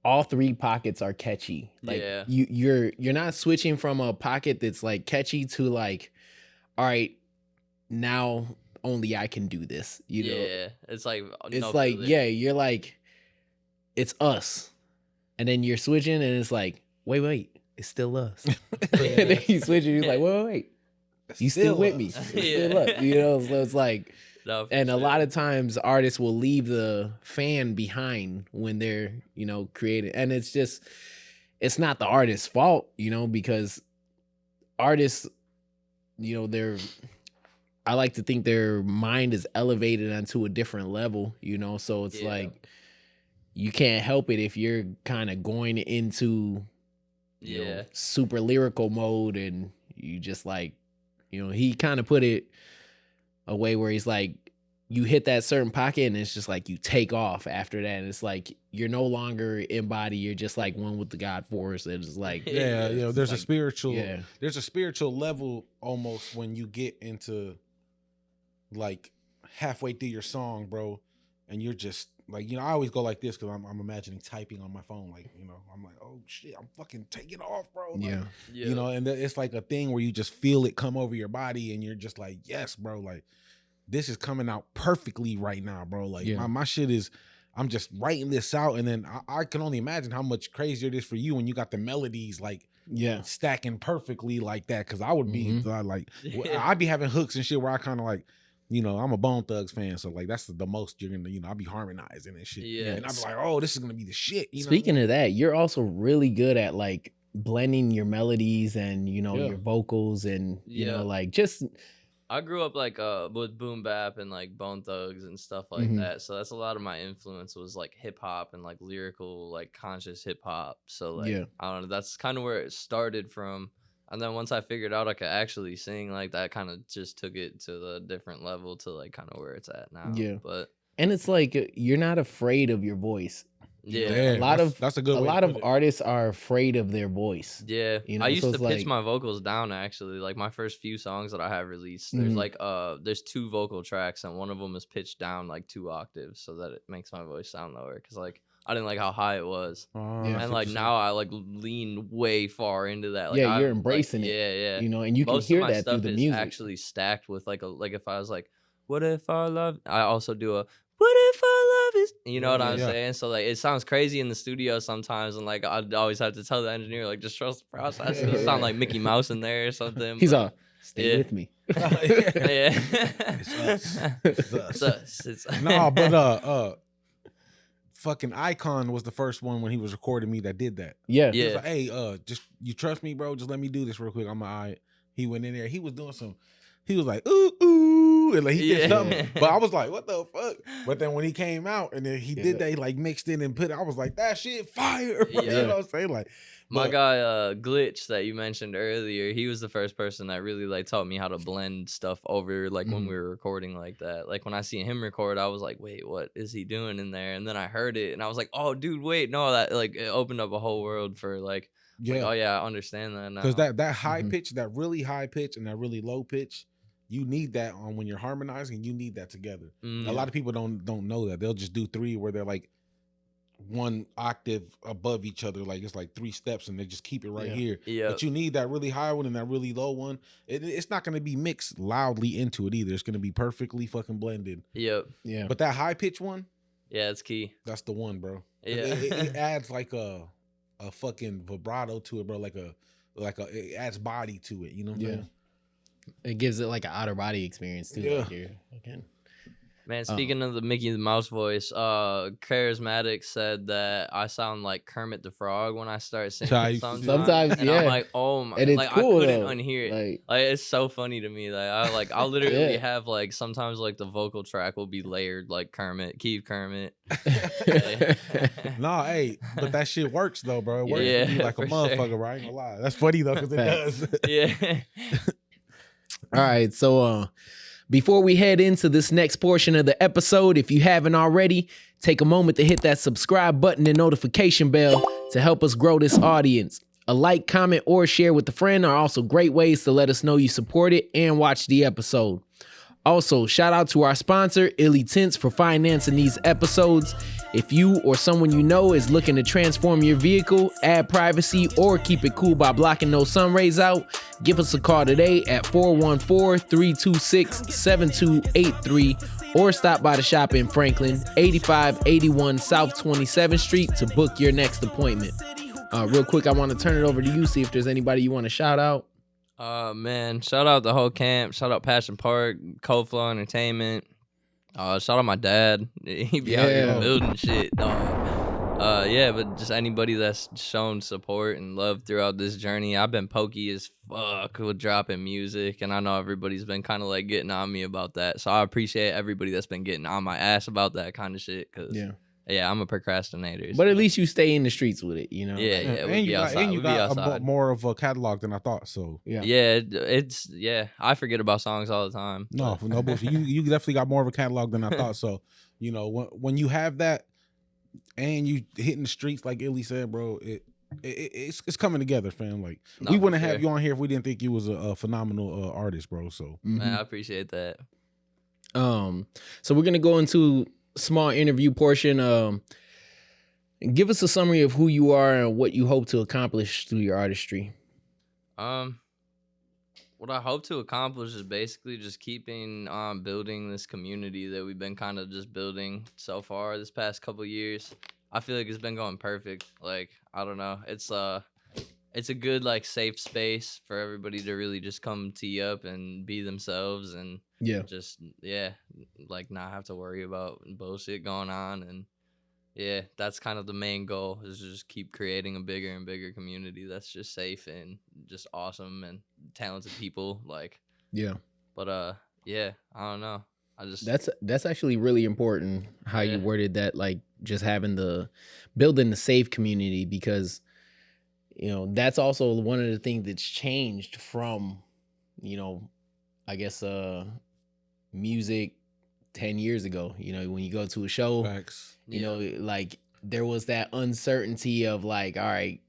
all 3 pockets are catchy. Like you're not switching from a pocket that's like catchy to like, all right, now only I can do this. You know? Yeah, it's like you're like, it's us, and then you're switching, and it's like, wait, it's still us. And then you switch, and you're like, wait, you still with me? It's still us. You know, so it's like. And a lot of times artists will leave the fan behind when they're, creating. And it's not the artist's fault, because artists, I like to think their mind is elevated onto a different level, so it's like, you can't help it if you're kind of going into, super lyrical mode, and you just like, he kind of put it a way where he's like, you hit that certain pocket and it's just like you take off after that. And it's like you're no longer in body, you're just like one with the God force. And it's like there's a spiritual level almost when you get into like halfway through your song, bro, and you're just like, I always go like this because I'm imagining typing on my phone, like, I'm like, oh shit, I'm fucking taking off, bro. Like, and it's like a thing where you just feel it come over your body and you're just like, yes, bro, like this is coming out perfectly right now, bro. Like my shit is, I'm just writing this out, and then I can only imagine how much crazier it is for you when you got the melodies like stacking perfectly like that. Cause I would be I'd be having hooks and shit where I kind of like, I'm a Bone Thugs fan, so like that's the most you're gonna, I'll be harmonizing and shit. Yeah, and I'll be like, oh, this is gonna be the shit. Speaking of that, you're also really good at like blending your melodies and your vocals and like just. I grew up like with boom bap and like Bone Thugs and stuff like that, so that's a lot of my influence was like hip hop and like lyrical, like conscious hip hop. So like I don't know, that's kind of where it started from. And then once I figured out I could actually sing, like that kind of just took it to the different level to like kind of where it's at now. Yeah. And it's like you're not afraid of your voice. Yeah. That's a good way. A lot of artists are afraid of their voice. Yeah. I used to pitch my vocals down actually. Like my first few songs that I have released, there's like there's 2 vocal tracks and one of them is pitched down like 2 octaves so that it makes my voice sound lower, cuz like I didn't like how high it was. And like now I like lean way far into that. Like, you're embracing it. Yeah. And you most can hear of my that stuff through the is music. Actually stacked with like if I was like, what if our love, I also do a what if our love is, what I'm saying? So like it sounds crazy in the studio sometimes, and like I'd always have to tell the engineer like just trust the process. It sound like Mickey Mouse in there or something. He's all stay with me. It's us. No, but fucking Icon was the first one when he was recording me that did that. Yeah. He was like, hey, just you trust me, bro? Just let me do this real quick. I'm alright. He went in there. He was doing some. He was like, ooh, and like he did something. But I was like, what the fuck? But then when he came out and then he did that, he like mixed in and put it, I was like, that shit fire. Bro. You know what I'm saying? Like my guy Glitch that you mentioned earlier, he was the first person that really like taught me how to blend stuff over like when we were recording like that. Like when I seen him record, I was like, wait, what is he doing in there? And then I heard it and I was like, oh dude, wait, no, that like it opened up a whole world for like Yeah. Like, oh yeah, I understand that now. Because that high pitch, that really high pitch and that really low pitch, you need that on when you're harmonizing. You need that together. A lot of people don't know that. They'll just do 3 where they're like one octave above each other, like it's like 3 steps, and they just keep it right here. But you need that really high one and that really low one. It's not going to be mixed loudly into it either. It's going to be perfectly fucking blended. Yep. Yeah. But that high pitch one, yeah, it's key. That's the one, bro. Yeah. It adds like a fucking vibrato to it, bro. Like it adds body to it. You know what I'm saying? It gives it like an outer body experience too. Yeah. Like you're, again. Man, speaking of the Mickey the Mouse voice, Charismatic said that I sound like Kermit the Frog when I start singing sometimes. And I'm like, oh my, and it's like cool, I couldn't though. unhear it. Like it's so funny to me. Like I literally have like sometimes like the vocal track will be layered like Kermit, Keav Kermit. Nah, hey, but that shit works though, bro. It works for you like a motherfucker, sure. right? I ain't gonna lie. That's funny though, because it does. Yeah. All right, so before we head into this next portion of the episode, if you haven't already, take a moment to hit that subscribe button and notification bell to help us grow this audience. A like, comment, or share with a friend are also great ways to let us know you support it and watch the episode. Also, shout out to our sponsor, Illy Tints, for financing these episodes. If you or someone you know is looking to transform your vehicle, add privacy, or keep it cool by blocking those sun rays out, give us a call today at 414-326-7283 or stop by the shop in Franklin, 8581 South 27th Street to book your next appointment. Real quick, I want to turn it over to you, see if there's anybody you want to shout out. Man, shout out the whole camp. Shout out Passion Park, Cold Flow Entertainment. Shout out my dad. He be out here building shit, dog. Yeah, but just anybody that's shown support and love throughout this journey. I've been pokey as fuck with dropping music, and I know everybody's been kind of like getting on me about that. So I appreciate everybody that's been getting on my ass about that kind of shit. Cause yeah, I'm a procrastinator. But at least you stay in the streets with it, you know? Yeah, and you got more of a catalog than I thought, so. Yeah, it's I forget about songs all the time. No bullshit. You definitely got more of a catalog than I thought, so, you know, when you have that and you hitting the streets like Illy said, bro, it's coming together, fam. Like, we wouldn't have you on here if we didn't think you was a phenomenal artist, bro, so. Man, I appreciate that. So we're going to go into small interview portion. Give us a summary of who you are and what you hope to accomplish through your artistry. What I hope to accomplish is basically just keeping building this community that we've been kind of just building so far this past couple years. I feel like it's been going perfect. Like, I don't know, it's a good like safe space for everybody to really just come tee up and be themselves and just like not have to worry about bullshit going on. And yeah, that's kind of the main goal, is to just keep creating a bigger and bigger community that's just safe and just awesome and talented people. Like, but I don't know, I just that's actually really important how you worded that, like just building the safe community, because you know, that's also one of the things that's changed from, you know, I guess music 10 years ago. You know, when you go to a show, you know, like there was that uncertainty of like, all right,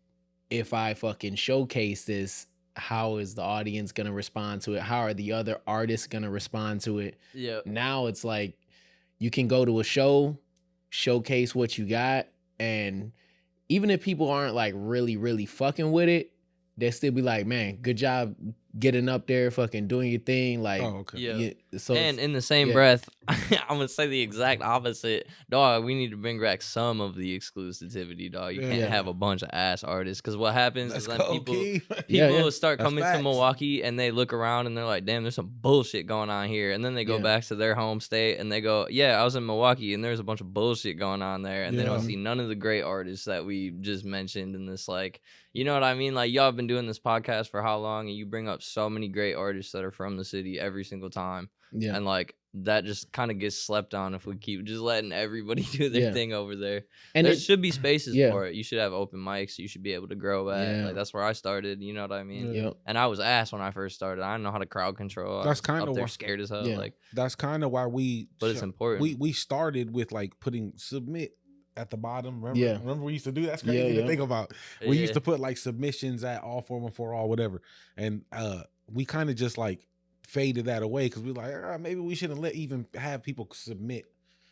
if I fucking showcase this, how is the audience going to respond to it? How are the other artists going to respond to it? Yeah. Now it's like you can go to a show, showcase what you got, and even if people aren't like really, really fucking with it, they still be like, man, good job getting up there, fucking doing your thing. Like, so and in the same breath, I'm gonna say the exact opposite. Dog, we need to bring back some of the exclusivity, dog. You can't have a bunch of ass artists, because what happens is then people start coming to Milwaukee and they look around and they're like, damn, there's some bullshit going on here. And then they go back to their home state and they go, yeah, I was in Milwaukee and there's a bunch of bullshit going on there. And they don't see none of the great artists that we just mentioned in this, like, you know what I mean? Like, y'all have been doing this podcast for how long? And you bring up so many great artists that are from the city every single time. Yeah. And like, that just kind of gets slept on if we keep just letting everybody do their thing over there. And there should be spaces for it. You should have open mics. You should be able to grow at. Like, that's where I started. You know what I mean? And I was ass when I first started. I didn't know how to crowd control. That's kind of they're scared as hell. Like, that's kind of why but it's important. We started with like submit at the bottom. Remember? Yeah. Remember we used to do that? That's crazy to think about. We used to put like submissions at all 414 all whatever, and we kind of just like faded that away because we like maybe we shouldn't even have people submit.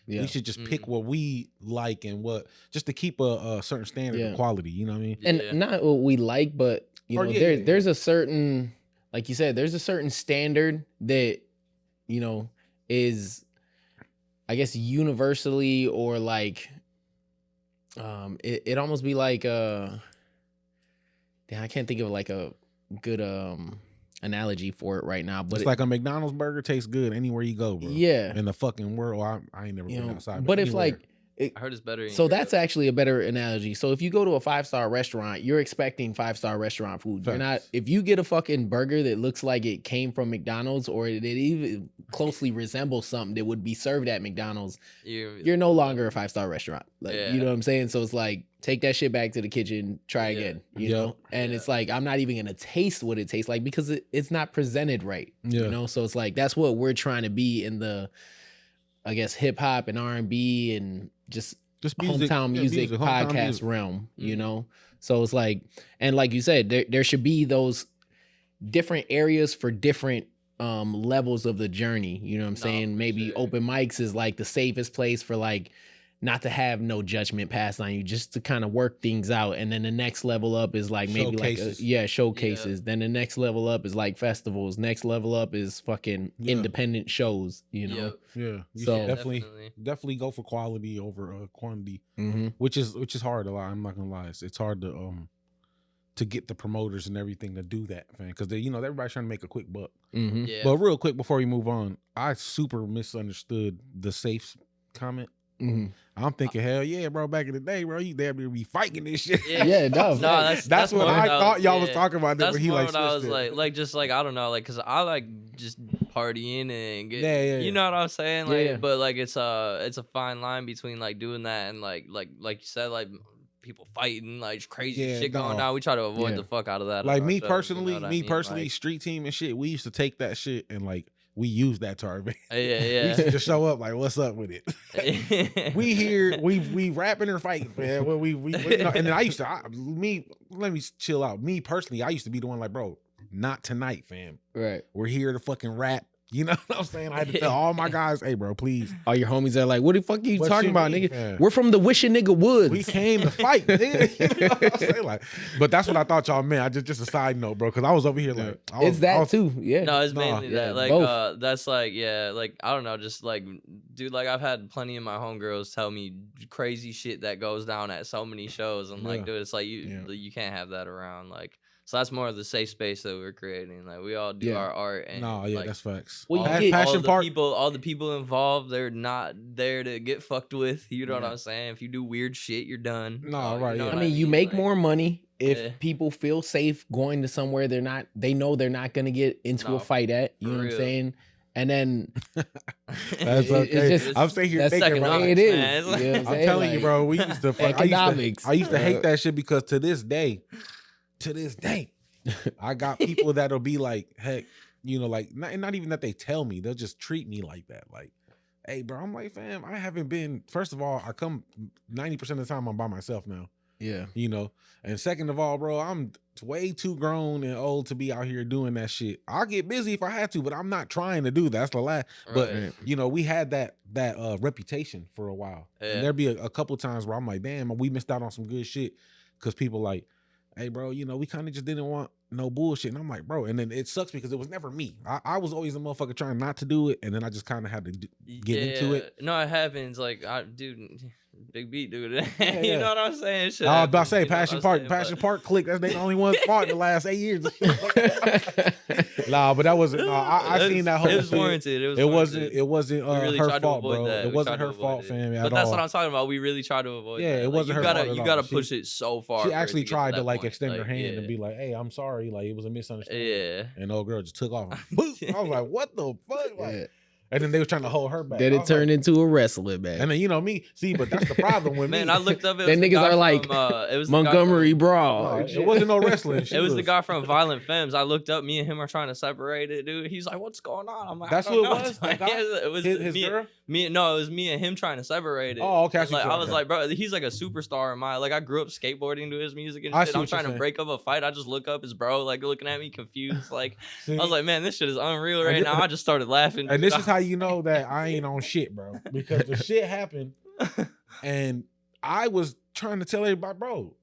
Yeah. We should just pick what we like and what just to keep a certain standard of quality. You know what I mean? And not what we like, but you know, there's a certain, like you said, there's a certain standard that you know is, I guess, universally or like, it almost be like damn, I can't think of like a good analogy for it right now, but it's like a McDonald's burger tastes good anywhere you go, bro. Yeah, in the fucking world. I ain't never been outside, but if like I heard it's better. So that's actually a better analogy. So if you go to a 5-star restaurant, you're expecting 5-star restaurant food. You're not. If you get a fucking burger that looks like it came from McDonald's or it even closely resembles something that would be served at McDonald's, you're no longer a 5-star restaurant. Like you know what I'm saying? So it's like take that shit back to the kitchen, try again. You know? And it's like I'm not even gonna taste what it tastes like because it's not presented right. You know, so it's like that's what we're trying to be in the, I guess, hip hop and R&B and just music, hometown music podcast realm, you know? So it's like, and like you said, there should be those different areas for different levels of the journey. You know what I'm saying? Maybe open mics is like the safest place for like, not to have no judgment passed on you, just to kind of work things out. And then the next level up is like maybe showcases. Showcases. Then the next level up is like festivals. Next level up is fucking independent shows, you know? Yeah. You should definitely go for quality over quantity, which is hard a lot. I'm not gonna lie. It's hard to get the promoters and everything to do that, man. Because everybody's trying to make a quick buck. But real quick before we move on, I super misunderstood the safe comment. I'm thinking, hell yeah, bro. Back in the day, bro, you damn near be fighting this shit. That's what I thought y'all was talking about. That's he more like what I was like just like I don't know, like, cause I like just partying and get, you know what I'm saying, like, but like it's a fine line between like doing that and like you said, like people fighting, like crazy shit going on. We try to avoid the fuck out of that. Like me personally, like, street team and shit, we used to take that shit and like. We use that to our advantage. We used to just show up like, what's up with it? We here, we rapping or fighting, man. Well, and then I used to, let me chill out. Me personally, I used to be the one like, bro, not tonight, fam. Right. We're here to fucking rap. You know what I'm saying? I had to tell all my guys, hey, bro, please. All your homies are like, what the fuck are you talking about, nigga? Man? We're from the wishing nigga woods. We came to fight, nigga. You know what I'm saying? Like, but that's what I thought y'all meant. Just a side note, bro, because I was over here like, it's that too. Yeah. No, it's mainly that. Like, that's like, like, I don't know, just like, dude, like I've had plenty of my homegirls tell me crazy shit that goes down at so many shows. I'm like, dude, it's like you can't have that around. Like, so that's more of the safe space that we're creating. Like we all do our art, and like, that's facts. Well, all the people involved, they're not there to get fucked with. You know what I'm saying? If you do weird shit, you're done. No, right. You know I mean, you make more money if people feel safe going to somewhere they know they're not gonna get into a fight at. You know what I'm saying? And then that's okay. I'm saying here thinking, bro, it is. Man. You know I'm telling you, bro. We used to economics. I used to hate that shit because to this day, I got people that'll be like, heck, like not even that they tell me, they'll just treat me like that. Like, hey, bro, I'm like, fam, I haven't been. First of all, I come 90% of the time I'm by myself now. Yeah, and second of all, bro, I'm way too grown and old to be out here doing that shit. I'll get busy if I had to, but I'm not trying to do that. That's the last. Right. But we had that reputation for a while, and there'd be a couple times where I'm like, damn, we missed out on some good shit because people like, hey, bro, we kind of just didn't want no bullshit. And I'm like, bro, and then it sucks because it was never me. I was always the motherfucker trying not to do it, and then I just kind of had to get into it. No, it happens. Like, dude, big beat, dude. You know what I'm saying? Shit I was about to say, Passion Park click. That's the only one fought in the last 8 years. Nah, but that wasn't. I seen that whole shit. It was warranted. It wasn't really her fault, bro. That. It wasn't her fault, fam. But that's what I'm talking about. We really try to avoid that. It wasn't her fault. You gotta push it so far. She actually tried to like extend her hand and be like, hey, I'm sorry. Like, it was a misunderstanding. Yeah. And the old girl just took off. I was like, what the fuck? Like, And then they were trying to hold her back. Then it turned into a wrestling match. And then you know me, but that's the problem with me. Man, I looked up. It Then was the niggas guy are like from, it was the guy Montgomery from- Brawl. It wasn't no wrestling. It was the guy from Violent Femmes. I looked up. Me and him are trying to separate it, dude. He's like, "What's going on?" I'm like, That's I don't who it know. was? That guy? Yeah, it was his me, girl? No, it was me and him trying to separate it. Oh, okay. And, like, I was like, bro, he's like a superstar in my. Like, I grew up skateboarding to his music and I shit. see I'm what you're trying to saying. break up a fight. I just look up his bro, like looking at me confused. Like, See? I was like, man, this shit is unreal right And now. I just started laughing. And this is how you know that I ain't on shit, bro. Because the shit happened, and I was trying to tell everybody, bro,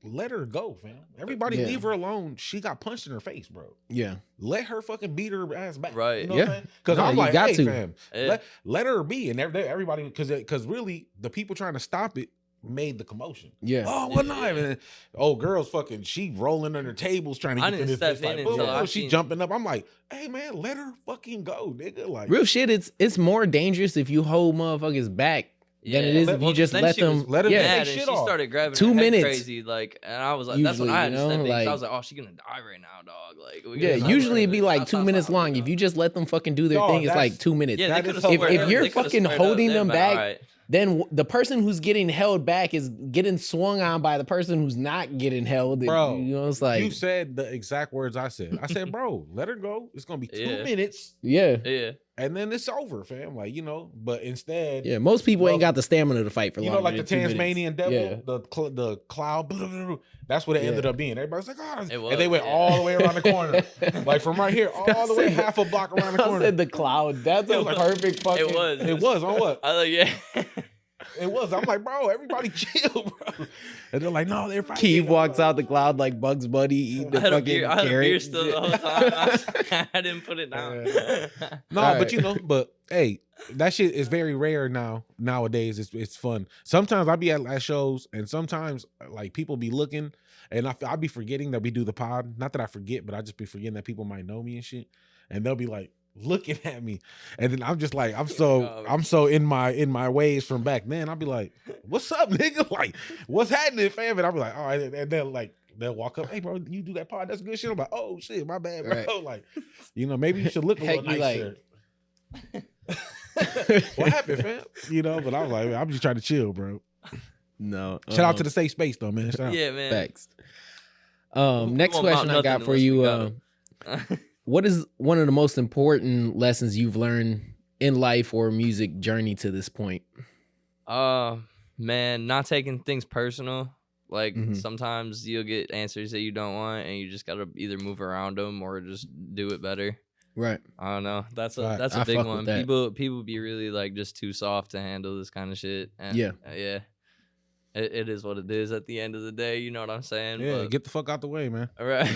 let her go, fam. Everybody Yeah. leave her alone. She got punched in her face, bro. Yeah. Let her fucking beat her ass back. Right. You know Yeah. what I'm saying? Because No, I'm you like, got hey, to. fam, Yeah. let her be. And everybody, because really, the people trying to stop it made the commotion. Yeah. Oh, well, no. And oh, girls fucking, she rolling under tables trying to I get to didn't this. step Like, in boom, until I boom, she seen- jumping up. I'm like, hey, man, let her fucking go, nigga. Like, Real shit, it's more dangerous if you hold motherfuckers back than it is if you Well, just then let she was them. let 'em yeah. take mad and shit she off. started grabbing 2 her head minutes. crazy, like, and I was like, that's when Usually, I had you to know, step in. 'Cause like- I was like, oh, she's gonna die right now, dog. Like, we Yeah, gotta stop usually her. it'd be like Stop, 2 stop, minutes stop, long. you If know? you just let them fucking do their Dog, thing, it's that's- like 2 minutes. Yeah, That they is could've so squared weird. up. If you're They could've fucking squared up. holding They'd them been back, alright. then the person who's getting held back is getting swung on by the person who's not getting held. And, Bro, you know, it's like, you said the exact words I said. I said, bro, let her go. It's gonna be 2 Yeah. minutes, yeah, Yeah. and then it's over, fam. Like, you know. But instead, yeah. Most people ain't got the stamina to fight for you longer know, like the than 2 minutes. Tasmanian devil, Yeah. the cloud. Blah, blah, blah. That's what it Yeah. ended up being. Everybody's like, oh, It was, and they went yeah. all the way around the corner, like from right here, all the way half a block around the I corner. said the cloud. That's a It was. perfect fucking. It was. It was on what? I like, yeah. It was. I'm like, bro, everybody chill, bro. And they're like, no, they're fighting. Keav walks out the cloud like Bugs Bunny eating the I had a fucking beer. I had a beer carrot. still the whole time. I didn't put it down. No, All but right. you know, but hey, that shit is very rare nowadays. It's fun. Sometimes I be at shows, and sometimes like people be looking, and I be forgetting that we do the pod. Not that I forget, but I just be forgetting that people might know me and shit, and they'll be like looking at me, and then I'm just like, I'm so in my ways from back then. I'll be like, what's up, nigga? Like, what's happening, fam? And I'll be like, all right, and they'll walk up, hey, bro, you do that pod? That's good shit. I'm like, oh shit, my bad, bro. Right. Like, you know, maybe you should look a Heck, little you nicer. What happened, fam? You know, but I was like, I'm just trying to chill, bro. No. Shout out to the safe space, though, man. Shout out. Yeah, man. Facts. Next won't mount question I got nothing for unless we you. got it. What is one of the most important lessons you've learned in life or music journey to this point? Man, not taking things personal. Like, Mhm. sometimes you'll get answers that you don't want, and you just gotta either move around them or just do it better. Right. I don't know. That's a Right. that's I a big fuck with one. that. People be really like just too soft to handle this kind of shit. And, Yeah. yeah. It is what it is at the end of the day. You know what I'm saying? Yeah, But, get the fuck out the way, man. all right.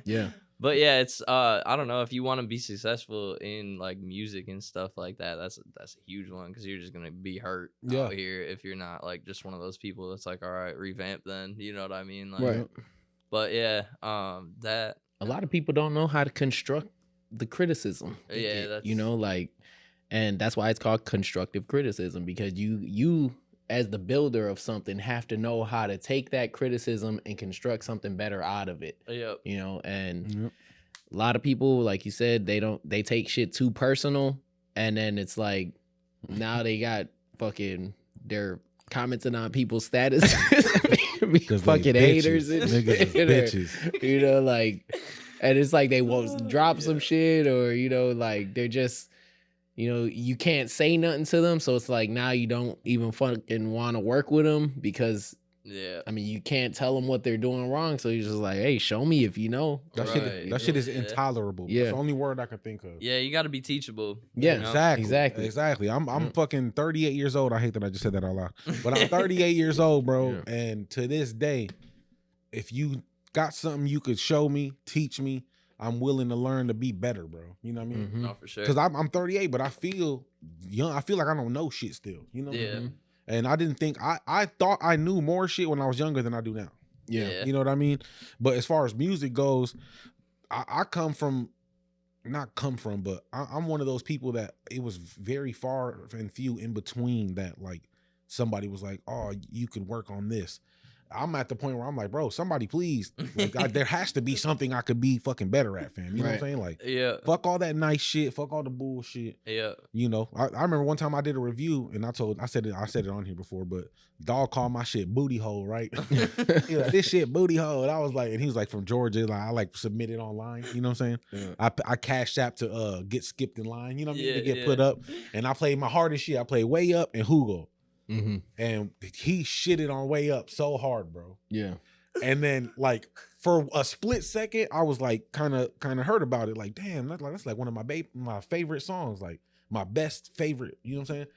Yeah. But yeah, it's I don't know, if you want to be successful in like music and stuff like that, that's a huge one, because you're just gonna be hurt Yeah. out here if you're not like just one of those people that's like, all right, revamp then. You know what I mean? Like, Right. But yeah, that A lot of people don't know how to construct the criticism. Yeah, that's- you know, like, and that's why it's called constructive criticism, because you as the builder of something have to know how to take that criticism and construct something better out of it. yep. You know, and Yep. a lot of people, like you said, they take shit too personal, and then it's like now they got they're commenting on people's status. Because fucking haters and niggas shit, is or, bitches. you know, like, and it's like they won't drop some shit, or you know, like they're just, you know, you can't say nothing to them, so it's like now you don't even fucking want to work with them, because Yeah. I mean you can't tell them what they're doing wrong, so you're just like, hey, show me if you know. That Right. shit is Yeah. intolerable. Yeah. That's the only word I can think of. Yeah, you got to be teachable. Yeah. you know? Exactly. I'm fucking 38 years old. I hate that I just said that out loud. But I'm 38 years old, bro. Yeah. And to this day, if you got something you could show me, teach me, I'm willing to learn to be better, bro. You know what I mean? Mhm. No, for sure. Because I'm 38, but I feel young. I feel like I don't know shit still. You know? Yeah. Mhm. And I didn't think I thought I knew more shit when I was younger than I do now. Yeah. You know what I mean? But as far as music goes, I come from, not come from, but I'm one of those people that it was very far and few in between that like somebody was like, oh, you could work on this. I'm at the point where I'm like, bro, somebody please. Like, there has to be something I could be fucking better at, fam. You know what I'm saying? Like, Yeah. fuck all that nice shit. Fuck all the bullshit. Yeah. You know, I remember one time I did a review and I said it on here before, but dog called my shit booty hole, right? He like, this shit booty hole. And I was like, and he was like from Georgia. Like, I like submitted online. You know what I'm saying? Yeah. I cashed app to get skipped in line. You know what I mean? To get put up. And I played my hardest shit. I played Way Up and Hugo. Mm-hmm. And he shitted on Way Up so hard, bro. Yeah. And then like for a split second, I was like kind of hurt about it. Like, damn, that's like one of my favorite songs, like my best favorite. You know what I'm saying?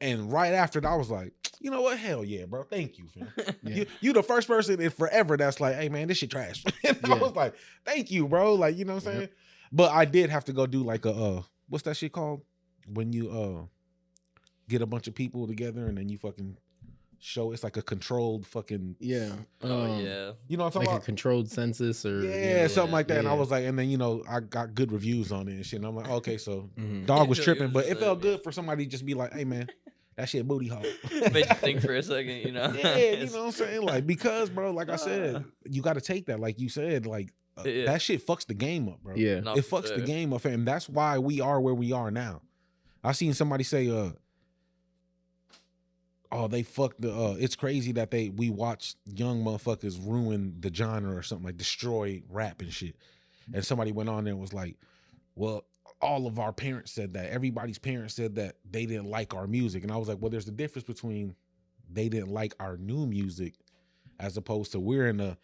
And right after that, I was like, you know what? Hell yeah, bro. Thank you, fam. Yeah. You the first person in forever that's like, hey man, this shit trash. I was like, thank you, bro. Like, you know what I'm saying? But I did have to go do like a what's that shit called? When you get a bunch of people together and then you fucking show, it's like a controlled fucking yeah. You know what I'm talking like about? A controlled census or something like that. Yeah. And I was like, and then you know, I got good reviews on it and shit. And I'm like, okay, so dog was tripping, but it felt good for somebody to just be like, hey man, that shit booty hole. Made you think for a second, you know? Yeah, you know what I'm saying? Like, because bro, like I said, you got to take that, like you said, like that shit fucks the game up, bro. Yeah, it fucks the game up, and that's why we are where we are now. I seen somebody say, oh, they fucked the it's crazy that we watch young motherfuckers ruin the genre or something, like destroy rap and shit. And somebody went on there and was like, well, all of our parents said that. Everybody's parents said that they didn't like our music. And I was like, well, there's a difference between they didn't like our new music as opposed to we're in a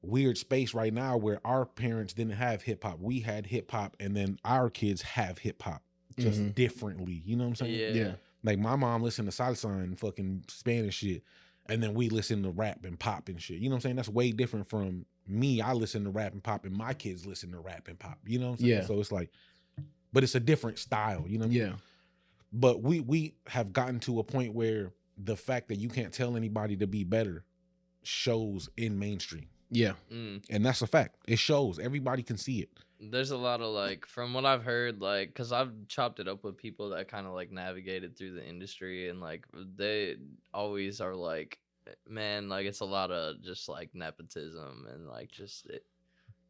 weird space right now where our parents didn't have hip hop. We had hip hop, and then our kids have hip hop just differently. You know what I'm saying? Yeah. Like my mom listened to salsa and fucking Spanish shit, and then we listen to rap and pop and shit. You know what I'm saying? That's way different from me. I listen to rap and pop, and my kids listen to rap and pop. You know what I'm saying? Yeah. So it's like, but it's a different style. You know what I mean? Yeah. But we have gotten to a point where the fact that you can't tell anybody to be better shows in mainstream. Yeah. And that's a fact. It shows. Everybody can see it. There's a lot of like, from what I've heard, like, because I've chopped it up with people that kind of like navigated through the industry, and like they always are like, man, like it's a lot of just like nepotism and like just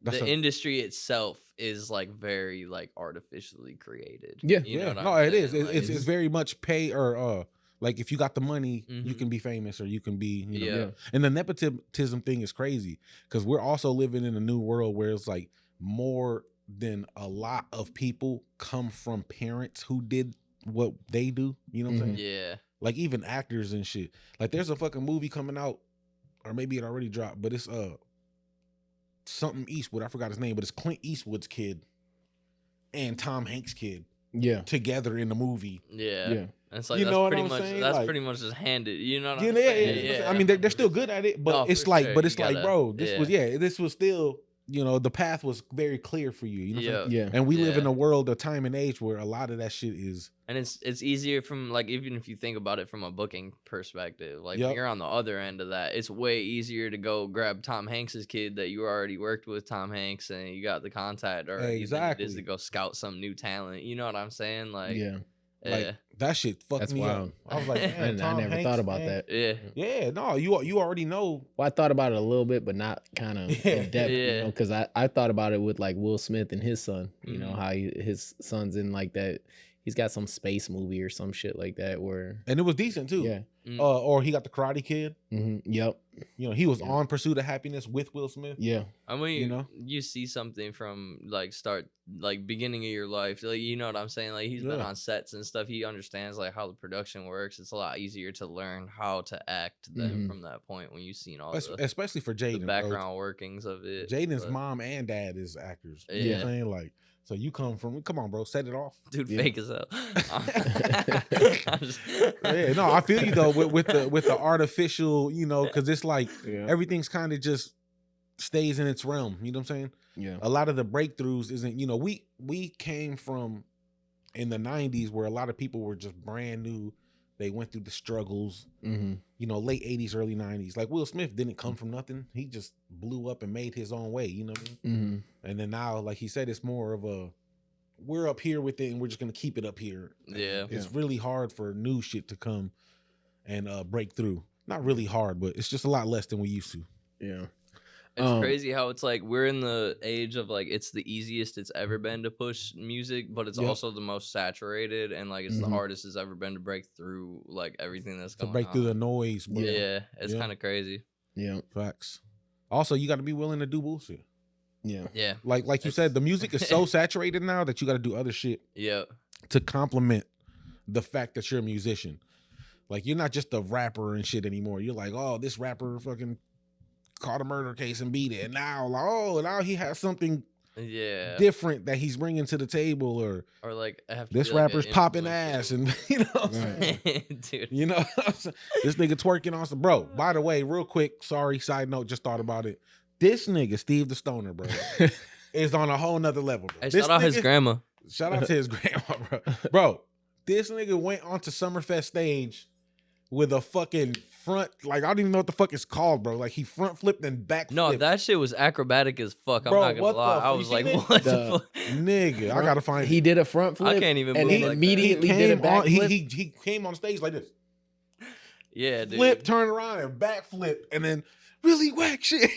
the industry itself is like very like artificially created. Yeah, you know what no, I'm it is. saying? Like, It's very much pay or like if you got the money, you can be famous or you can be, you know. Yeah. And the nepotism thing is crazy because we're also living in a new world where it's like more than a lot of people come from parents who did what they do. You know what I'm saying? Yeah. Like even actors and shit. Like there's a fucking movie coming out, or maybe it already dropped, but it's something Eastwood. I forgot his name, but it's Clint Eastwood's kid and Tom Hanks' kid. Yeah. Together in the movie. Yeah. Yeah. And it's like, you know pretty what I'm much saying? That's like, pretty much just handed. You know what I'm yeah, saying? Yeah. I mean, they're still good at it, but No, it's for like, sure. but it's You like, gotta- bro, this was still, you know, the path was very clear for you. You know what I'm saying? Yeah. And we live Yeah. in a world, a time and age where a lot of that shit is. And it's easier from like, even if you think about it from a booking perspective, like when you're on the other end of that, it's way easier to go grab Tom Hanks's kid that you already worked with Tom Hanks and you got the contact, or Exactly. it is to go scout some new talent. You know what I'm saying? Like, Like that shit fucked me up. I was like, man, I never Hanks, thought about man. that. Yeah, no, you already know. Well, I thought about it a little bit, but not kind of in depth, you know, because I thought about it with like Will Smith and his son. You know how his son's in like that. He's got some space movie or some shit like that where, and it was decent too. Yeah. Or he got the Karate Kid. Yep. You know, he was on Pursuit of Happiness with Will Smith. Yeah. I mean, you know, you see something from like beginning of your life, like, you know what I'm saying? Like he's been on sets and stuff. He understands like how the production works. It's a lot easier to learn how to act than from that point when you've seen all especially for Jaden, the background workings of it. Jaden's mom and dad is actors. You know what I'm saying? Like, so you come on, bro, set it off. Dude, fake as hell. Yeah, no, I feel you though with the artificial, you know, because it's like everything's kind of just stays in its realm. You know what I'm saying? Yeah. A lot of the breakthroughs isn't, you know, we came from in the 90s where a lot of people were just brand new. They went through the struggles, you know, late 80s, early 90s. Like Will Smith didn't come from nothing. He just blew up and made his own way, you know what I mean? And then now, like he said, it's more of a, we're up here with it and we're just going to keep it up here. Yeah. It's really hard for new shit to come and break through. not really hard, but it's just a lot less than we used to. Yeah. It's crazy how it's like we're in the age of like it's the easiest it's ever been to push music, but it's also the most saturated and like it's the hardest it's ever been to break through like everything that's going on. To break through the noise. Bro. Yeah, it's kind of crazy. Yeah. Facts. Also, you got to be willing to do bullshit. Yeah. Yeah. Like you said, the music is so saturated now that you got to do other shit. Yeah. To complement the fact that you're a musician. Like, you're not just a rapper and shit anymore. You're like, oh, this rapper fucking caught a murder case and beat it. And now, like, oh, now he has something different that he's bringing to the table. Or like, I have to this rapper's like popping ass. And, you know what I'm saying? Dude. You know what I'm saying? This nigga twerking on some. Bro, by the way, real quick, sorry, side note, just thought about it. This nigga, Steve the Stoner, bro, is on a whole nother level, bro. Hey, shout out his grandma. Shout out to his grandma, bro. Bro, this nigga went onto Summerfest stage with a fucking front, like, I don't even know what the fuck it's called, bro. Like, he front flipped and back flipped. No, that shit was acrobatic as fuck. I'm bro, not gonna lie. I was like, what the fuck? Nigga, I gotta find He did a front flip. I can't even and believe then like immediately did a back flip. He came on stage like this. Yeah, dude. Flip, turn around, and back flip, and then really whack shit.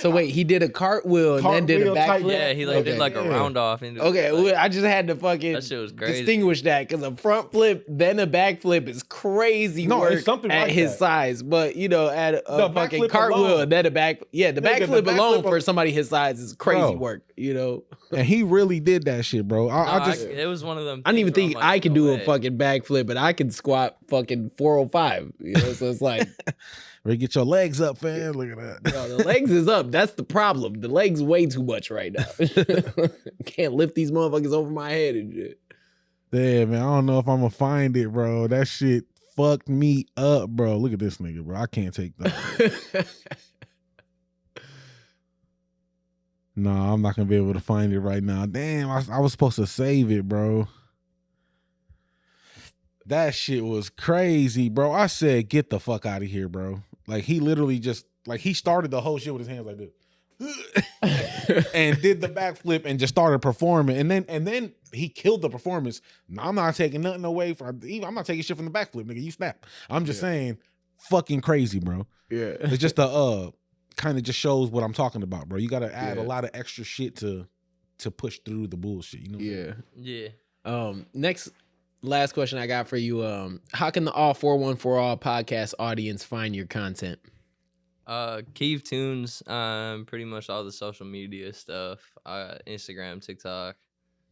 So wait, he did a cartwheel and then did a backflip? Yeah, he like did like a round off. Okay, like, I just had to fucking that shit was crazy. distinguish that because a front flip then a backflip is crazy work it's something at like his that. size. But you know, at a fucking backflip cartwheel alone. and then a back, the backflip alone for somebody his size is crazy work. You know, and he really did that shit, bro. It was one of them. I don't even think I can do no a fucking backflip, but I can squat fucking 405. You know, so it's like. Ready, get your legs up, fam. Look at that. No, the legs is up. That's the problem. The legs way too much right now. Can't lift these motherfuckers over my head and shit. Damn, man. I don't know if I'm gonna find it, bro. That shit fucked me up, bro. Look at this nigga, bro. I can't take that. No, I'm not gonna be able to find it right now. Damn, I was supposed to save it, bro. That shit was crazy, bro. I said, get the fuck out of here, bro. Like, he literally just, like, he started the whole shit with his hands like this. And did the backflip and just started performing. And then he killed the performance. Now, I'm not taking nothing away from, I'm not taking shit from the backflip, nigga. You snap. I'm just saying, fucking crazy, bro. Yeah. It's just kind of just shows what I'm talking about, bro. You got to add a lot of extra shit to push through the bullshit, you know? Yeah. Last question I got for you. How can the All 414 All podcast audience find your content? Keav Tunes, pretty much all the social media stuff, Instagram, TikTok,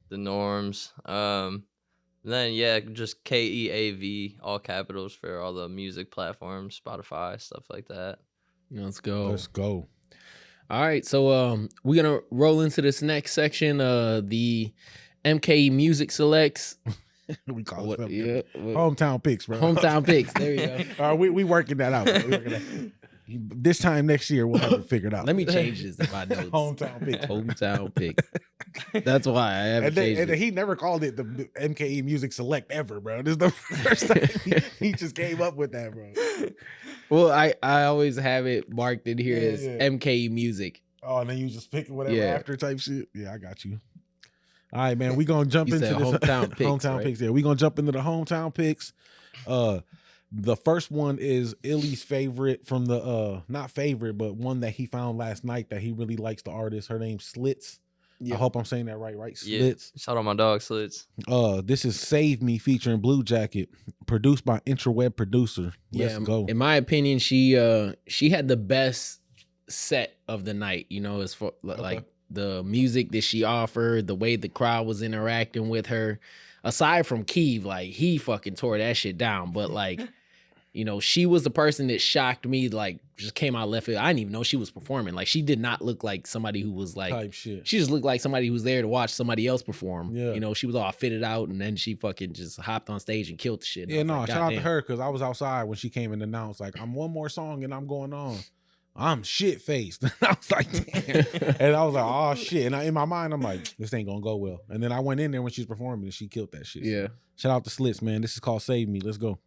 the norms. Then just KEAV, all capitals for all the music platforms, Spotify, stuff like that. Let's go. All right, so we're gonna roll into this next section. The MKE Music Selects. We call it hometown picks, bro. Hometown picks. There you go. All right, we working that out. This time next year, we'll have it figured out. Let me change this in my notes. Hometown picks. Hometown picks. That's why I haven't changed it. And he never called it the MKE Music Select ever, bro. This is the first time he just came up with that, bro. Well, I always have it marked in here as MKE Music. Oh, and then you just pick whatever after type shit. Yeah, I got you. All right, man. We gonna jump into this hometown picks. Hometown picks. Yeah, we gonna jump into the hometown picks. The first one is Illy's favorite from the not favorite, but one that he found last night that he really likes the artist. Her name's Slits. I hope I'm saying that right? Slits. Yeah. Shout out my dog Slits. This is Save Me featuring Blue Jacket, produced by Intraweb Producer. Let's go. In my opinion, she had the best set of the night. You know, as for like the music that she offered, the way the crowd was interacting with her. Aside from Keav, like he fucking tore that shit down. But like, you know, she was the person that shocked me, like just came out left field. I didn't even know she was performing. Like she did not look like somebody who was like type shit. She just looked like somebody who was there to watch somebody else perform. Yeah. You know, she was all fitted out and then she fucking just hopped on stage and killed the shit. Yeah, no, shout out to her because I was outside when she came and announced like, I'm one more song and I'm going on. I'm shit faced. I was like, damn. And I was like, oh shit. And in my mind, I'm like, this ain't gonna go well. And then I went in there when she was performing and she killed that shit. Yeah. Shout out to Slits, man. This is called Save Me. Let's go.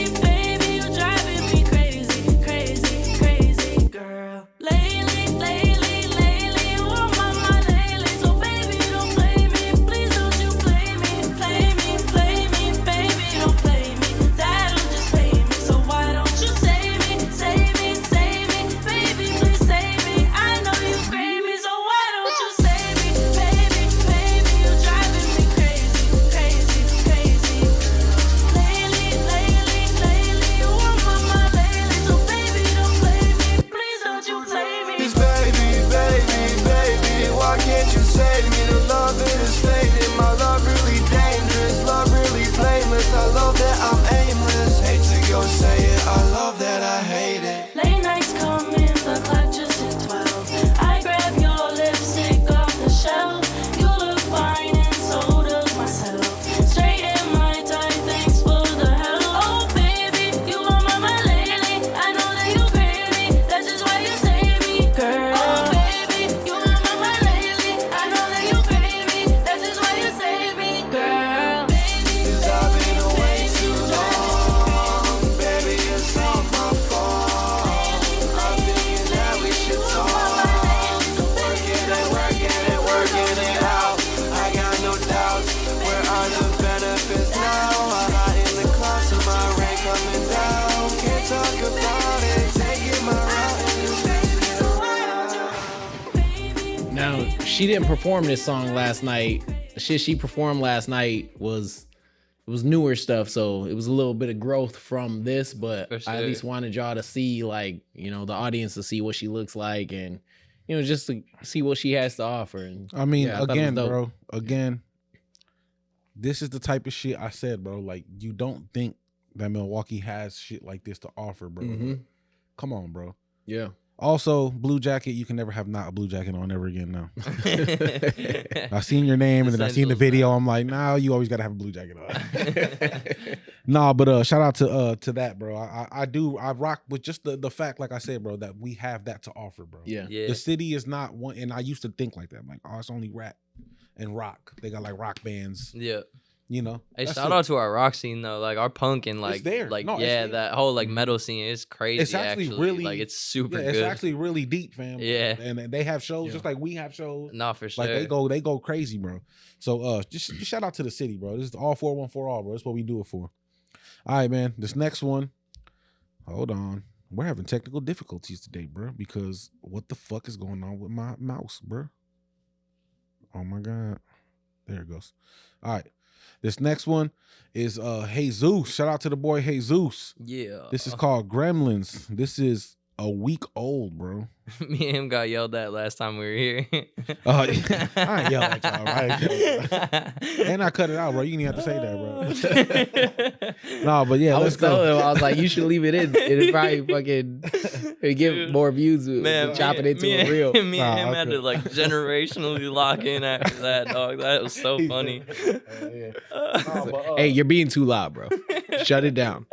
Baby, you driving me crazy, crazy, crazy. that I'm aimless. Hate to go say it, I love that I hate it. Late nights come in, the clock just hit 12. I grab your lipstick off the shelf. You look fine and so does myself. Straight in my time, thanks for the help. Oh baby, you are my lady. I know that you crazy, that's just why you save me, girl. Oh baby, you are my lady. I know that you crazy, that's just why you save me, girl. Cause I've been away too long. Baby, it's not my fault. I'm thinking that we should talk. Working it out. I got no doubts. Where are the benefits now? I'm not in the class of my rent coming down. Can't talk about it. Taking my route and just messing around. Now, she didn't perform this song last night. The shit she performed last night was newer stuff, so it was a little bit of growth from this, but For sure. I at least wanted y'all to see, like, you know, the audience to see what she looks like and, you know, just to see what she has to offer. And I mean, yeah, I thought it again, was dope. bro, again, this is the type of shit I said, bro. Like, you don't think that Milwaukee has shit like this to offer, bro. Mhm. Come on, bro. Yeah. Also, blue jacket, you can never have not a blue jacket on ever again now. I seen your name and then I seen the Essentials, video. I'm like, nah, you always gotta have a blue jacket on. Nah, but shout out to that, bro. I rock with just the fact, like I said, bro, that we have that to offer, bro. Yeah. Yeah. The city is not one, and I used to think like that. I'm like, oh, it's only rap and rock. They got like rock bands, Yeah. you know. Hey, That's shout it. out to our rock scene though, like our punk and like, there. like No, it's yeah, there. that whole like metal scene is crazy. It's actually really- like it's super Yeah, it's good. actually really deep, fam. Yeah. and they have shows Yeah. just like we have shows. Nah, for sure. Like they go crazy, bro. So just shout out to the city, bro. This is all 414 all, bro. That's what we do it for. All right, man. This next one. Hold on. We're having technical difficulties today, bro, because what the fuck is going on with my mouse, bro? Oh my god. There it goes. All right. This next one is Jesus. Shout out to the boy Jesus. Yeah. This is called Gremlins. This is a week old, bro. Me and him got yelled at last time we were here. Oh, yeah. I ain't yelling at y'all, right? And I cut it out, bro. You didn't have to say that, bro. No, but yeah, I let's was telling go. him, I was like, you should leave it in. It'd probably fucking it'd get Dude, more views. Man, Chop it into me a reel. Me Nah, and him had okay. to like generationally lock in after that, dog. That was so funny. Hey, you're being too loud, bro. Shut it down.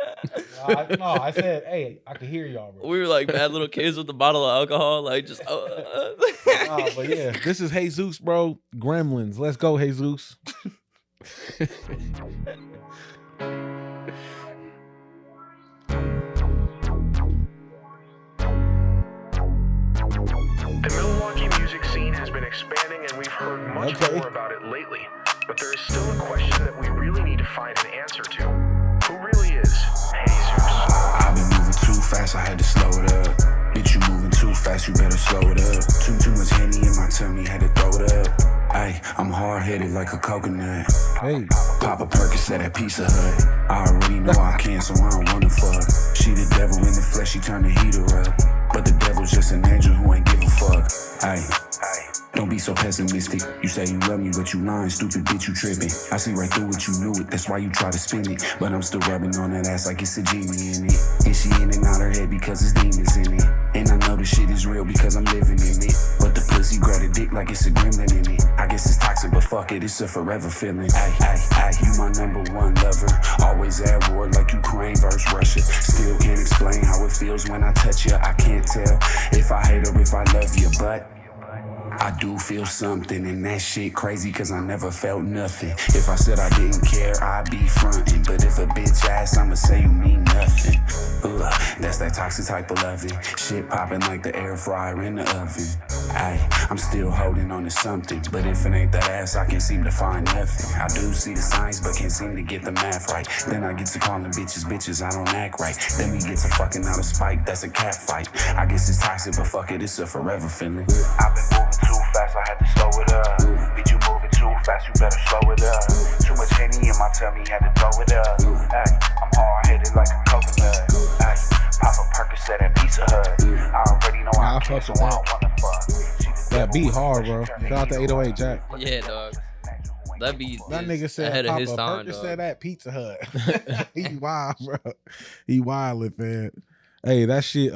I said, hey, I can hear y'all, bro. We were like bad little kids with a bottle of alcohol, like just. But yeah, this is Jesus, bro. Gremlins. Let's go, Jesus. The Milwaukee music scene has been expanding and we've heard much more about it lately. But there is still a question that we really need to find an answer to. Who really is Jesus? I've been moving too fast, I had to slow it up. Bitch, you moving too fast, you better slow it up. Too much Henny in my tummy, had to throw it up. Ay, I'm hard-headed like a coconut. Hey. Pop a Percocet at Pizza Hut. I already know I can, so I don't wanna fuck. She the devil in the flesh, she turn the heater up. But the devil's just an angel who ain't give a fuck. Ay, don't be so pessimistic. You say you love me, but you lying, stupid bitch, you tripping. I see right through it, you knew it, that's why you try to spin it. But I'm still rubbing on that ass like it's a genie in it. And she in and out her head because it's demons in it. And I know the shit is real because I'm living in it. But the pussy grab a dick like it's a gremlin in it. I guess it's toxic, but fuck it, it's a forever feeling. Ay, you my number one lover. Always at war like Ukraine versus Russia. Still can't explain how it feels when I touch you. I can't tell if I hate or if I love you, but I do feel something, and that shit crazy cause I never felt nothing. If I said I didn't care, I'd be frontin'. But if a bitch ass, I'ma say you mean nothing. That's that toxic type of loving. Shit popping like the air fryer in the oven. Ay, I'm still holding on to something. But if it ain't that ass, I can't seem to find nothing. I do see the signs, but can't seem to get the math right. Then I get to calling bitches, I don't act right. Then we get to fucking out of spite, that's a cat fight. I guess it's toxic, but fuck it, it's a forever feeling. I've been moving too fast, I had to slow it up. Bitch, you moving too fast, you better slow it up. Too much Henny in my tummy, had to throw it up. Ay, I'm hard-headed like a coconut. Ay, pop a Percocet at Pizza Hut. I already know I can't, so I don't wanna fuck. That beat hard, bro. Shout out to 808 Jack. Yeah, dog. That beat That is nigga said ahead of Papa his time, Perkins dog. said that Pizza Hut. He wild, bro. He wildin', man. Hey, that shit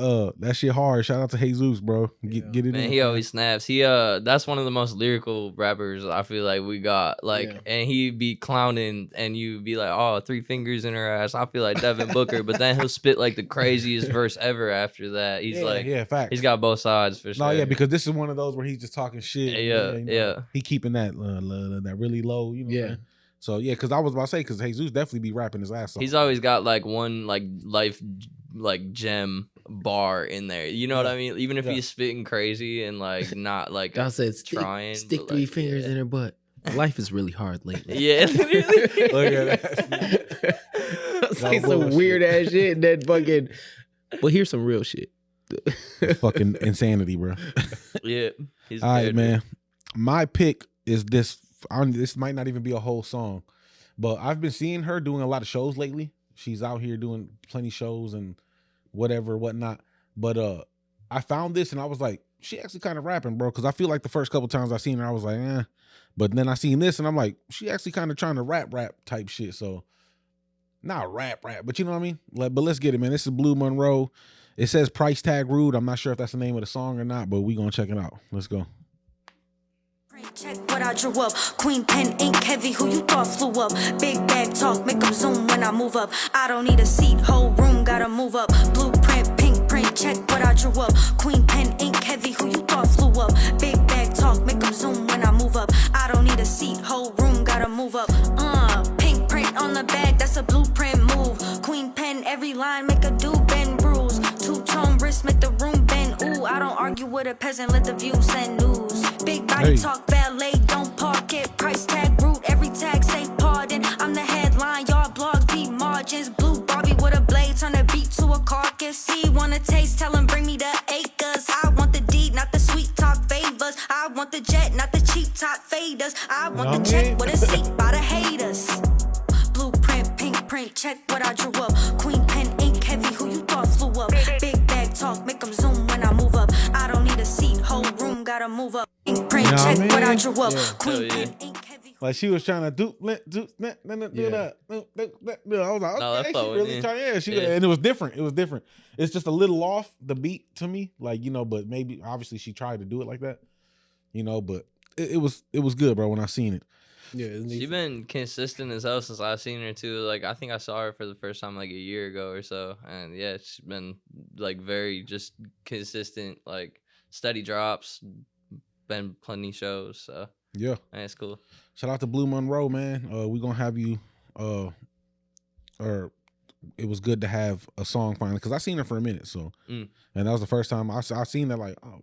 hard. Shout out to Jesus, bro. Get it Man, in. he always snaps. He that's one of the most lyrical rappers I feel like we got. Like, and he be clowning, and you be like, "Oh, 3 fingers in her ass." I feel like Devin Booker, but then he'll spit like the craziest verse ever after that. He's facts. He's got both sides for sure. No, yeah, because this is one of those where he's just talking shit. Yeah. He keeping that really low, you know. Yeah. So yeah, because I was about to say, because Jesus definitely be rapping his ass off. He's always got like one like life like gem bar in there. You know what I mean? Even if he's spitting crazy and like not like I said trying. stick 3 fingers in her butt. Life is really hard lately. Yeah, literally. Look at that. Say some weird ass shit and then fucking. But here's some real shit. Fucking insanity, bro. Yeah. He's all right, man. My pick is this. This might not even be a whole song, but I've been seeing her doing a lot of shows lately. She's out here doing plenty shows and whatnot. But I found this and I was like, she actually kind of rapping, bro. Because I feel like the first couple times I seen her, I was like, eh. But then I seen this and I'm like, she actually kind of trying to rap type shit. So not rap, but you know what I mean? But let's get it, man. This is Blue Monroe. It says Price Tag Rude. I'm not sure if that's the name of the song or not, but we gonna check it out. Let's go. Check what I drew up. Queen pen ink heavy, who you thought flew up? Big bag talk, make them zoom when I move up. I don't need a seat, whole room gotta move up. Blueprint, pink print, check what I drew up. Queen pen ink heavy, who you thought flew up? Big bag talk, make them zoom when I move up. I don't need a seat, whole room gotta move up. Pink print on the bag, that's a blueprint move. Queen pen, every line make a do bend rules. Two-tone wrist, make the room bend. Ooh, I don't argue with a peasant, let the view send news. Big body talk, valet, don't park it. Price tag rude, every tag say pardon. I'm the headline, y'all blogs be margins. Blue Barbie with a blade, turn a beat to a carcass. He wanna taste, tell him bring me the acres. I want the deed, not the sweet talk favors. I want the jet, not the cheap top faders. I want the check with a seat by the haters. Blueprint, pink print, check what I drew up. Queen pen ink heavy, who you thought flew up? Big bag talk, make them zoom when I move up. I don't need a seat, whole room gotta move up. Ink print, check what I drew up. Queen pen ink heavy. Like she was trying to do that. I was like, okay, she really trying. And it was different. It's just a little off the beat to me, like, you know. But maybe obviously she tried to do it like that, you know. But it was good, bro. When I seen it. Yeah, she's been consistent as hell since I've seen her too. Like I think I saw her for the first time like a year ago or so, and yeah, she's been like very just consistent, like steady drops. Been plenty shows, so yeah, man, it's cool. Shout out to Blue Monroe, man. We gonna have you. Or it was good to have a song finally because I seen her for a minute, so and that was the first time I seen that. Like, oh,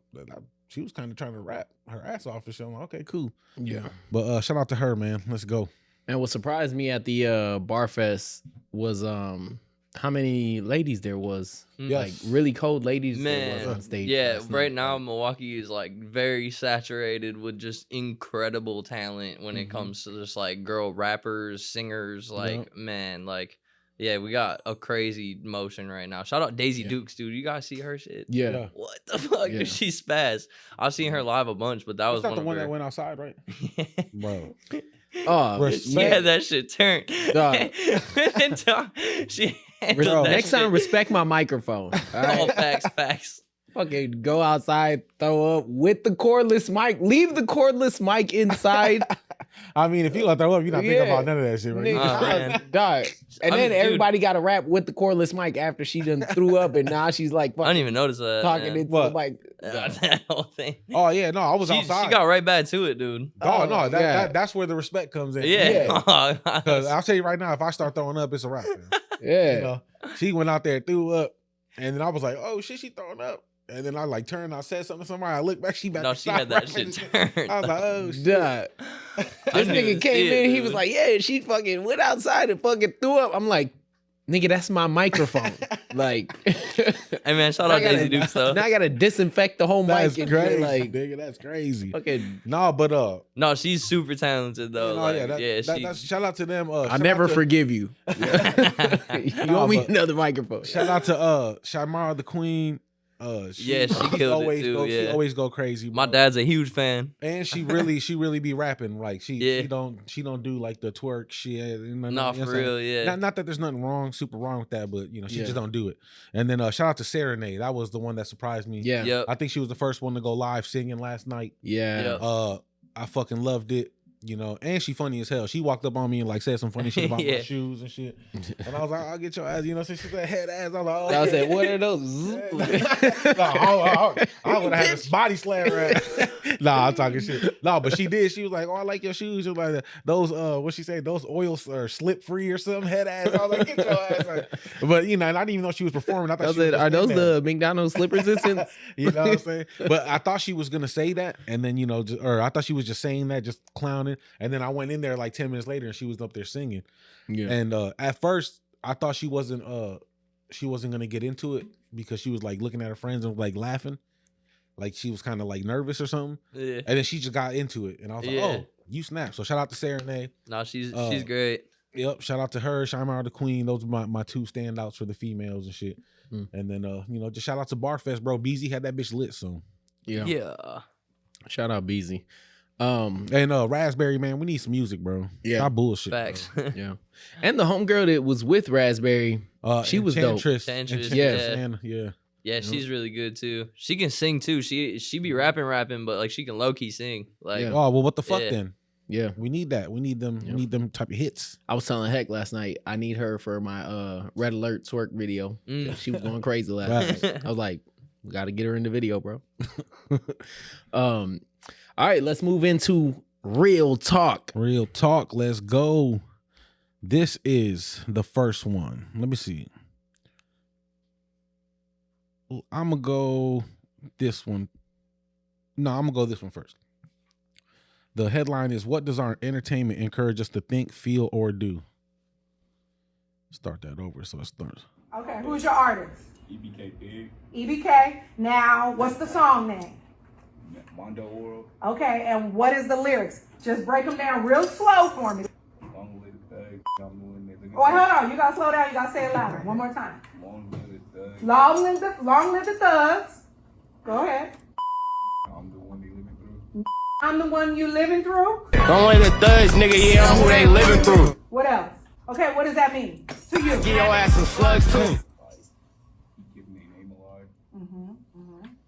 she was kind of trying to rap her ass off for sure. I'm like, okay, cool. Yeah. But shout out to her, man. Let's go. And what surprised me at the Bar Fest was how many ladies there was. Like really cold ladies there was on stage. Yeah, right now Milwaukee is like very saturated with just incredible talent when it comes to just like girl rappers, singers, like man, like yeah, we got a crazy motion right now. Shout out Daisy Dukes, dude. You guys see her shit? Yeah. What the fuck? Yeah. She's spaz. I've seen her live a bunch, but that was not one the one of her. that went outside, right? Bro. Oh, yeah, that shit turned. She next time, respect my microphone. All right? All facts. Fucking go outside, throw up with the cordless mic. Leave the cordless mic inside. I mean, if you let throw up, you're not thinking about none of that shit, right? Dog. And then everybody got to rap with the cordless mic after she done threw up, and now she's like, I didn't even notice that. Talking into the mic. That whole thing. Oh yeah, no, I was outside. She got right back to it, dude. Oh no, that's where the respect comes in. Yeah. Because I'll tell you right now, if I start throwing up, it's a wrap. Man. Yeah. You know, she went out there, threw up, and then I was like, oh shit, she throwing up. And then I like turned, I said something to somebody. I looked back, she back. No, she had that shit turned. I was like, oh shit. This nigga came in, he was like, yeah, she fucking went outside and fucking threw up. I'm like, nigga, that's my microphone. Like, hey man, shout out Daisy Dukes though. Now I gotta disinfect the whole that's mic. Crazy, like, nigga, that's crazy. Fucking no, she's super talented though. Shout out to them. I never forgive you. You owe me another microphone. Shout out to Shamara the Queen. She killed it too. She always go crazy. My bro. dad's a huge fan. And she really be rapping. Like she don't do like the twerk shit. Nah, for real, yeah. Not that there's nothing super wrong with that, but she just don't do it. And then shout out to Serenade. That was the one that surprised me. Yeah. Yep. I think she was the first one to go live singing last night. Yeah. Yep. I fucking loved it. And she funny as hell. She walked up on me and like said some funny shit about my shoes and shit. And I was like, I'll get your ass. Since she said head ass, I was like, oh. I said, what are those? I would have had this body slam right. Nah, I'm talking shit. No, but she did. She was like, oh, I like your shoes. She was like, those, what she say? Those oils are slip free or something. Head ass. I was like, get your ass. Like, but and I didn't even know she was performing. I thought she was are those the McDonald's slip resistance? You know what I'm saying? But I thought she was gonna say that, and then or I thought she was just saying that, just clowning. And then I went in there like 10 minutes later, and she was up there singing. Yeah. And at first, I thought she wasn't gonna get into it because she was like looking at her friends and like laughing, like she was kind of like nervous or something. Yeah. And then she just got into it, and I was like, oh, you snap. So shout out to Serenade. No, she's great. Yep. Shout out to her. Shyamara the Queen. Those are my two standouts for the females and shit. And then just shout out to Barfest, bro. Beezy had that bitch lit. So yeah. Shout out Beezy. And Raspberry, man, we need some music, bro. Yeah. Stop bullshit. Facts. Yeah. And the homegirl that was with Raspberry, she was dope. Enchantress, yeah. Yeah, she's really good too. She can sing too. She be rapping, but like she can low key sing. Like, oh well, what the fuck then? Yeah, we need that. We need them. We need them type of hits. I was telling Heck last night, I need her for my Red Alert twerk video. She was going crazy last night. I was like, we got to get her in the video, bro. All right, let's move into real talk. Real talk. Let's go. This is the first one. Let me see. I'm gonna go this one. No, I'm gonna go this one first. The headline is, what does our entertainment encourage us to think, feel, or do? Start that over so it starts. Okay, who's your artist? EBK Big. EBK. Now, what's the song name? Mondo World. Okay, and what is the lyrics? Just break them down real slow for me. Long live the thug. Oh, hold on. You gotta slow down. You gotta say it louder. One more time. Long live the thug. Long live the thugs. Go ahead. I'm the one they living through. I'm the one you living through. Long live the thugs, nigga. Yeah, I'm who they living through. What else? Okay, what does that mean to you? Get your ass some slugs too. Keep me name alive.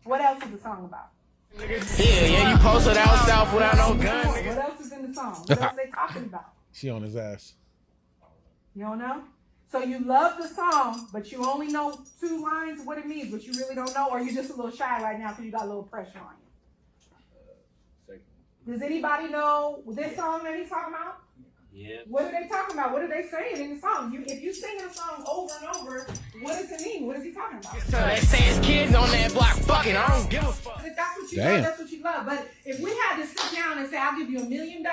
What else is the song about? Yeah, you posted out south without no gun. What else is in the song? What else are they talking about? She on his ass. You don't know? So you love the song, but you only know 2 lines of what it means, but you really don't know, or you're just a little shy right now because you got a little pressure on you. Does anybody know this song that he's talking about? Yeah. What are they talking about? What are they saying in the song? If you sing a song over and over, what does it mean? What is he talking about? So they say his kids on that block fucking, I don't give a fuck. If that's what you love, that's what you love. But if we had to sit down and say, I'll give you $1 million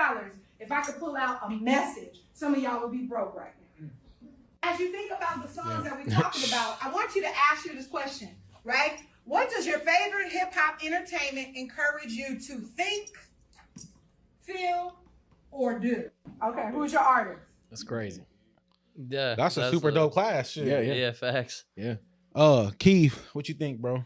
if I could pull out a message, some of y'all would be broke right now. As you think about the songs that we're talking about, I want you to ask you this question, right? What does your favorite hip-hop entertainment encourage you to think, feel, or do? Okay, who's your artist? That's crazy. Yeah, that's a super dope class. Shit. Yeah, facts. Yeah. Keav, what you think, bro?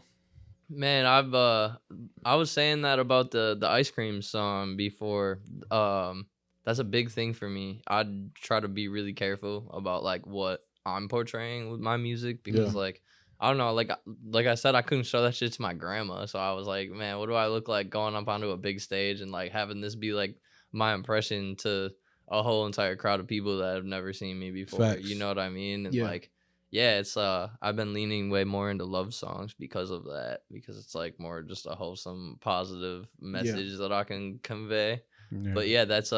Man, I was saying that about the ice cream song before. That's a big thing for me. I'd try to be really careful about like what I'm portraying with my music because like I don't know, like I said, I couldn't show that shit to my grandma, so I was like, man, what do I look like going up onto a big stage and like having this be like my impression to a whole entire crowd of people that have never seen me before. Facts. You know what I mean? And like, yeah, it's I've been leaning way more into love songs because of that, because it's like more just a wholesome, positive message that I can convey. Yeah. But yeah, that's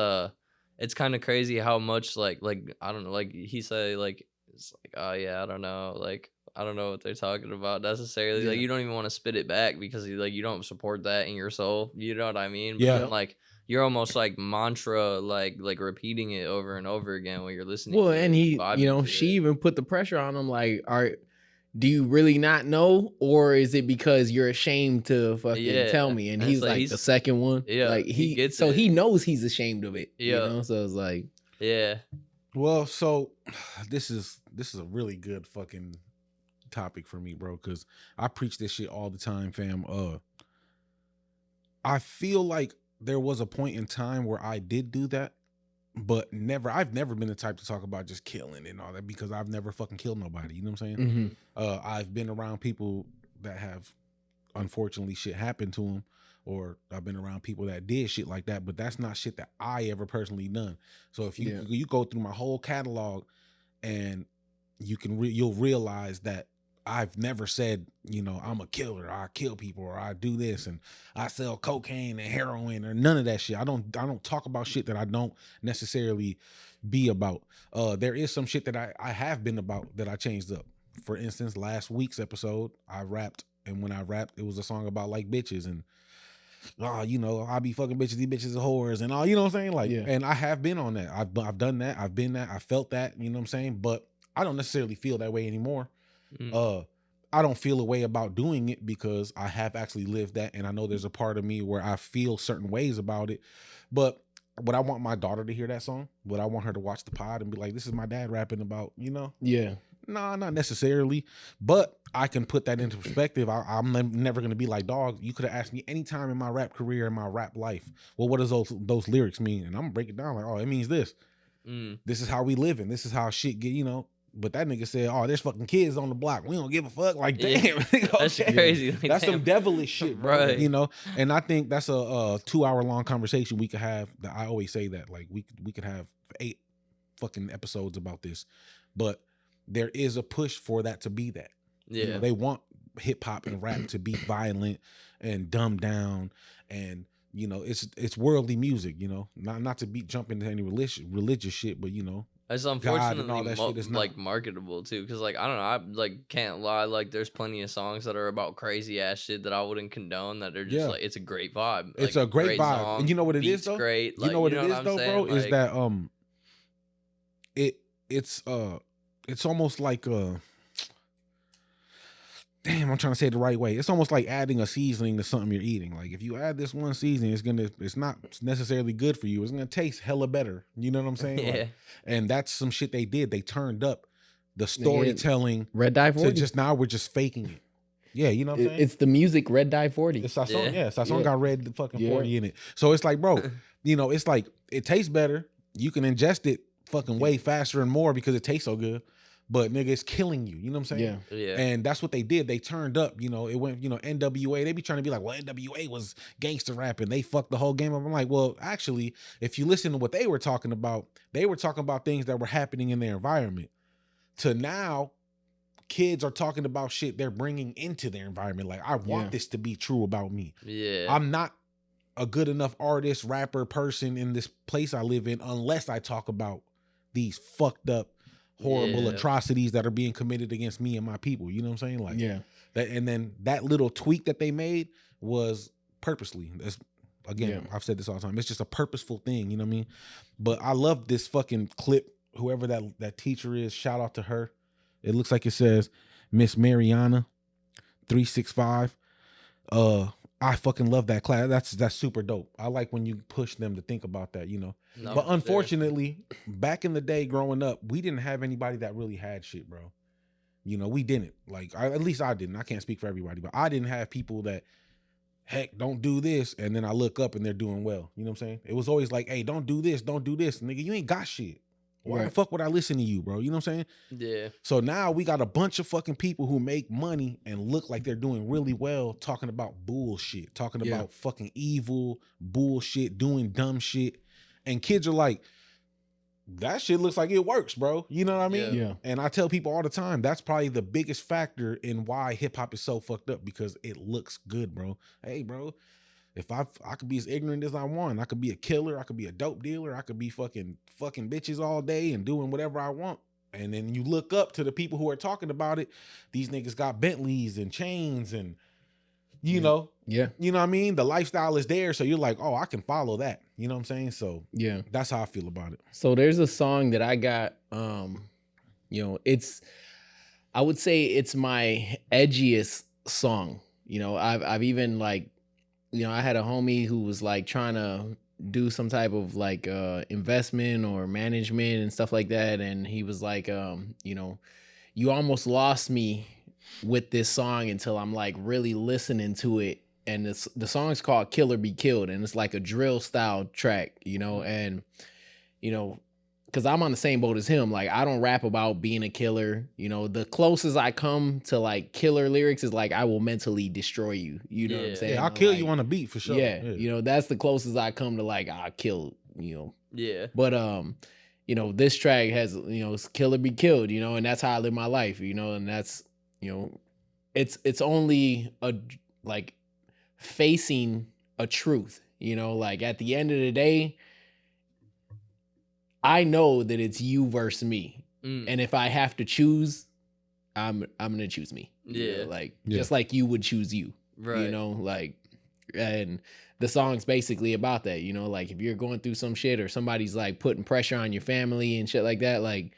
it's kind of crazy how much like I don't know, like he said, like it's like, oh yeah, I don't know, like I don't know what they're talking about necessarily. Like you don't even want to spit it back because like you don't support that in your soul. You know what I mean? But then, like you're almost like mantra, like repeating it over and over again when you're listening. Well, to and he, you know, she even put the pressure on him. Like, do you really not know, or is it because you're ashamed to fucking tell me? And he's like the second one. Yeah, like he gets so it. He knows he's ashamed of it. Yeah, you know? So it's like, yeah. Well, so this is a really good fucking topic for me, bro, because I preach this shit all the time, fam. I feel like there was a point in time where I did do that, but I've never been the type to talk about just killing and all that because I've never fucking killed nobody. You know what I'm saying? I've been around people that have, unfortunately, shit happened to them, or I've been around people that did shit like that, but that's not shit that I ever personally done. So if you go through my whole catalog, and you'll realize that I've never said, you know, I'm a killer, I kill people, or I do this and I sell cocaine and heroin, or none of that shit. I don't talk about shit that I don't necessarily be about. There is some shit that I have been about that I changed up. For instance, last week's episode, I rapped, and when I rapped, it was a song about like bitches and you know, I be fucking bitches, these bitches are whores and all, you know what I'm saying? Like, and I have been on that. I've done that. I've been that. I felt that, you know what I'm saying? But I don't necessarily feel that way anymore. I don't feel a way about doing it because I have actually lived that. And I know there's a part of me where I feel certain ways about it. But would I want my daughter to hear that song? Would I want her to watch the pod and be like, this is my dad rapping about, you know? Yeah. No, not necessarily, but I can put that into perspective. I'm never going to be like, dog, you could have asked me any time in my rap career, in my rap life, well, what does those lyrics mean? And I'm going to break it down like, oh, it means this. This is how we live, and this is how shit get, you know. But that nigga said, oh, there's fucking kids on the block. We don't give a fuck. Like, damn. That's crazy. Like, that's some devilish shit, bro. Right. You know? And I think that's a 2-hour long conversation we could have. That I always say that. Like, we could have 8 fucking episodes about this. But there is a push for that to be that. Yeah. You know, they want hip hop and rap to be violent and dumbed down, and you know, it's worldly music, you know. Not to be jump into any religious shit, but you know, it's unfortunately like marketable too, because like I don't know, I like can't lie, like there's plenty of songs that are about crazy ass shit that I wouldn't condone, that are just like, it's a great vibe. It's like, a great vibe, song, and you know what it is though. Great, like, you know what it is though, bro, like, is that it's almost like damn, I'm trying to say it the right way. It's almost like adding a seasoning to something you're eating. Like if you add this one seasoning, it's not necessarily good for you. It's gonna taste hella better. You know what I'm saying? Yeah. Like, and that's some shit they did. They turned up the storytelling. Red Dye 40. To just now we're just faking it. Yeah, you know what I'm saying? It's the music Red Dye 40. It's our song. Yeah, it's our song got red fucking 40 in it. So it's like, bro, you know, it's like it tastes better. You can ingest it fucking way faster and more because it tastes so good. But nigga, it's killing you. You know what I'm saying? Yeah. And that's what they did. They turned up. You know, it went, you know, NWA. They be trying to be like, well, NWA was gangster rap and they fucked the whole game up. I'm like, well, actually, if you listen to what they were talking about things that were happening in their environment. To now, kids are talking about shit they're bringing into their environment. Like, I want this to be true about me. Yeah. I'm not a good enough artist, rapper, person in this place I live in unless I talk about these fucked up, horrible atrocities that are being committed against me and my people. You know what I'm saying? Like, that, and then that little tweak that they made was purposely. That's, again, I've said this all the time. It's just a purposeful thing. You know what I mean? But I love this fucking clip. Whoever that teacher is, shout out to her. It looks like it says Miss Mariana 365. I fucking love that class. That's super dope. I like when you push them to think about that, you know. No, but unfortunately, back in the day growing up, we didn't have anybody that really had shit, bro. You know, we didn't. Like, at least I didn't. I can't speak for everybody, but I didn't have people that, heck, don't do this, and then I look up and they're doing well. You know what I'm saying? It was always like, hey, don't do this, nigga. You ain't got shit. Why the fuck would I listen to you, bro? You know what I'm saying? Yeah. So now we got a bunch of fucking people who make money and look like they're doing really well, talking about bullshit, talking about fucking evil bullshit, doing dumb shit. And kids are like, that shit looks like it works, bro. You know what I mean? Yeah. And I tell people all the time, that's probably the biggest factor in why hip hop is so fucked up, because it looks good, bro. Hey, bro. If I could be as ignorant as I want, I could be a killer, I could be a dope dealer, I could be fucking bitches all day and doing whatever I want. And then you look up to the people who are talking about it. These niggas got Bentleys and chains and, you know. Yeah. You know what I mean? The lifestyle is there. So you're like, oh, I can follow that. You know what I'm saying? So yeah, that's how I feel about it. So there's a song that I got, you know, I would say it's my edgiest song. You know, I've even like, you know, I had a homie who was like trying to do some type of like investment or management and stuff like that. And he was like, you know, you almost lost me with this song until I'm like really listening to it. And the song's called Kill or Be Killed, and it's like a drill style track, you know, and you know, because I'm on the same boat as him. Like, I don't rap about being a killer. You know, the closest I come to like killer lyrics is like, I will mentally destroy you. You know what I'm saying? Yeah, I'll kill you on a beat for sure. Yeah, you know, that's the closest I come to like, I'll kill, you know. Yeah. But you know, this track has, you know, it's Kill or Be Killed, you know, and that's how I live my life, you know, and that's, you know, it's only a like facing a truth, you know, like at the end of the day, I know that it's you versus me. And if I have to choose, I'm gonna choose me. You know, like just like you would choose you. Right. You know, like, and the song's basically about that, you know, like if you're going through some shit or somebody's like putting pressure on your family and shit like that, like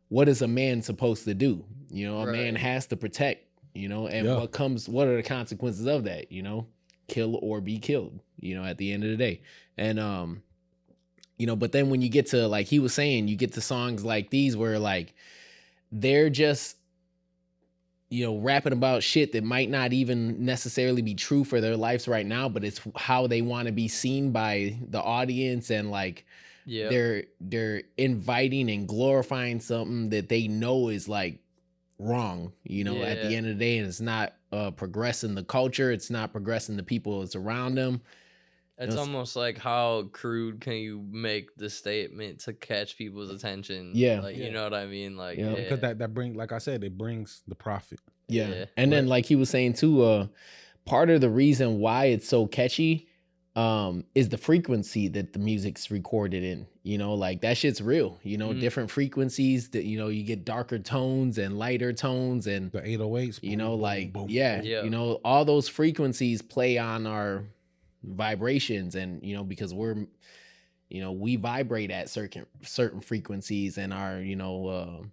what is a man supposed to do? You know, a man has to protect, you know, and what are the consequences of that, you know? Kill or be killed, you know, at the end of the day. And you know, but then when you get to, like he was saying, you get to songs like these where like they're just, you know, rapping about shit that might not even necessarily be true for their lives right now, but it's how they want to be seen by the audience, and like they're inviting and glorifying something that they know is like wrong, you know, at the end of the day, and it's not progressing the culture, it's not progressing the people that's around them. It's almost like, how crude can you make the statement to catch people's attention? Yeah. Like, you know what I mean? Like, because that brings, like I said, it brings the profit. Yeah. And then like he was saying too, part of the reason why it's so catchy is the frequency that the music's recorded in. You know, like that shit's real, you know, different frequencies that, you know, you get darker tones and lighter tones, and the 808s, you know, like you know, all those frequencies play on our vibrations, and you know, because we're, you know, we vibrate at certain frequencies, and our, you know,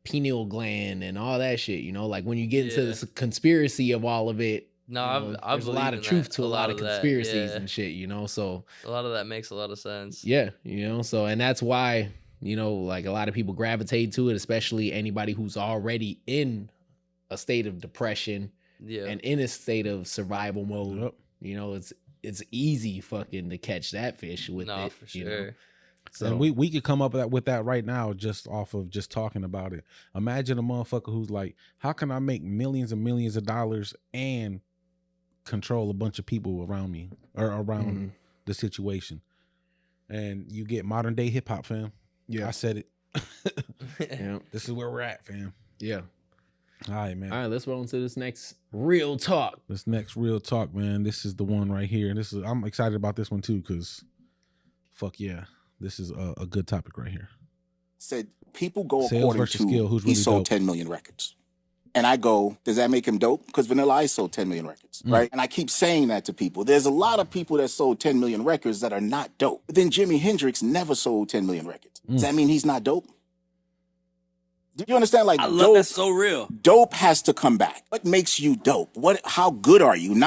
pineal gland and all that shit, you know, like when you get into this conspiracy of all of it, no, there's a lot of truth to a lot of conspiracies and shit, you know, so a lot of that makes a lot of sense. Yeah, you know, so, and that's why, you know, like a lot of people gravitate to it, especially anybody who's already in a state of depression and in a state of survival mode. You know, it's easy fucking to catch that fish with it. For sure. You know? So and we could come up with that right now just off of just talking about it. Imagine a motherfucker who's like, how can I make millions and millions of dollars and control a bunch of people around me or around the situation? And you get modern day hip hop, fam. Yeah, I said it. Yeah, this is where we're at, fam. Yeah. All right, man. All right, let's roll into this next real talk. This next real talk, man. This is the one right here, and I'm excited about this one too, because fuck yeah, this is a good topic right here. Said people go Sales according versus to skill, who's he really sold dope? 10 million records. And I go, does that make him dope? Because Vanilla Ice sold 10 million records, right? And I keep saying that to people. There's a lot of people that sold 10 million records that are not dope. But then Jimi Hendrix never sold 10 million records. Does that mean he's not dope? Do you understand? Like, I love that's so real. Dope has to come back. What makes you dope? How good are you?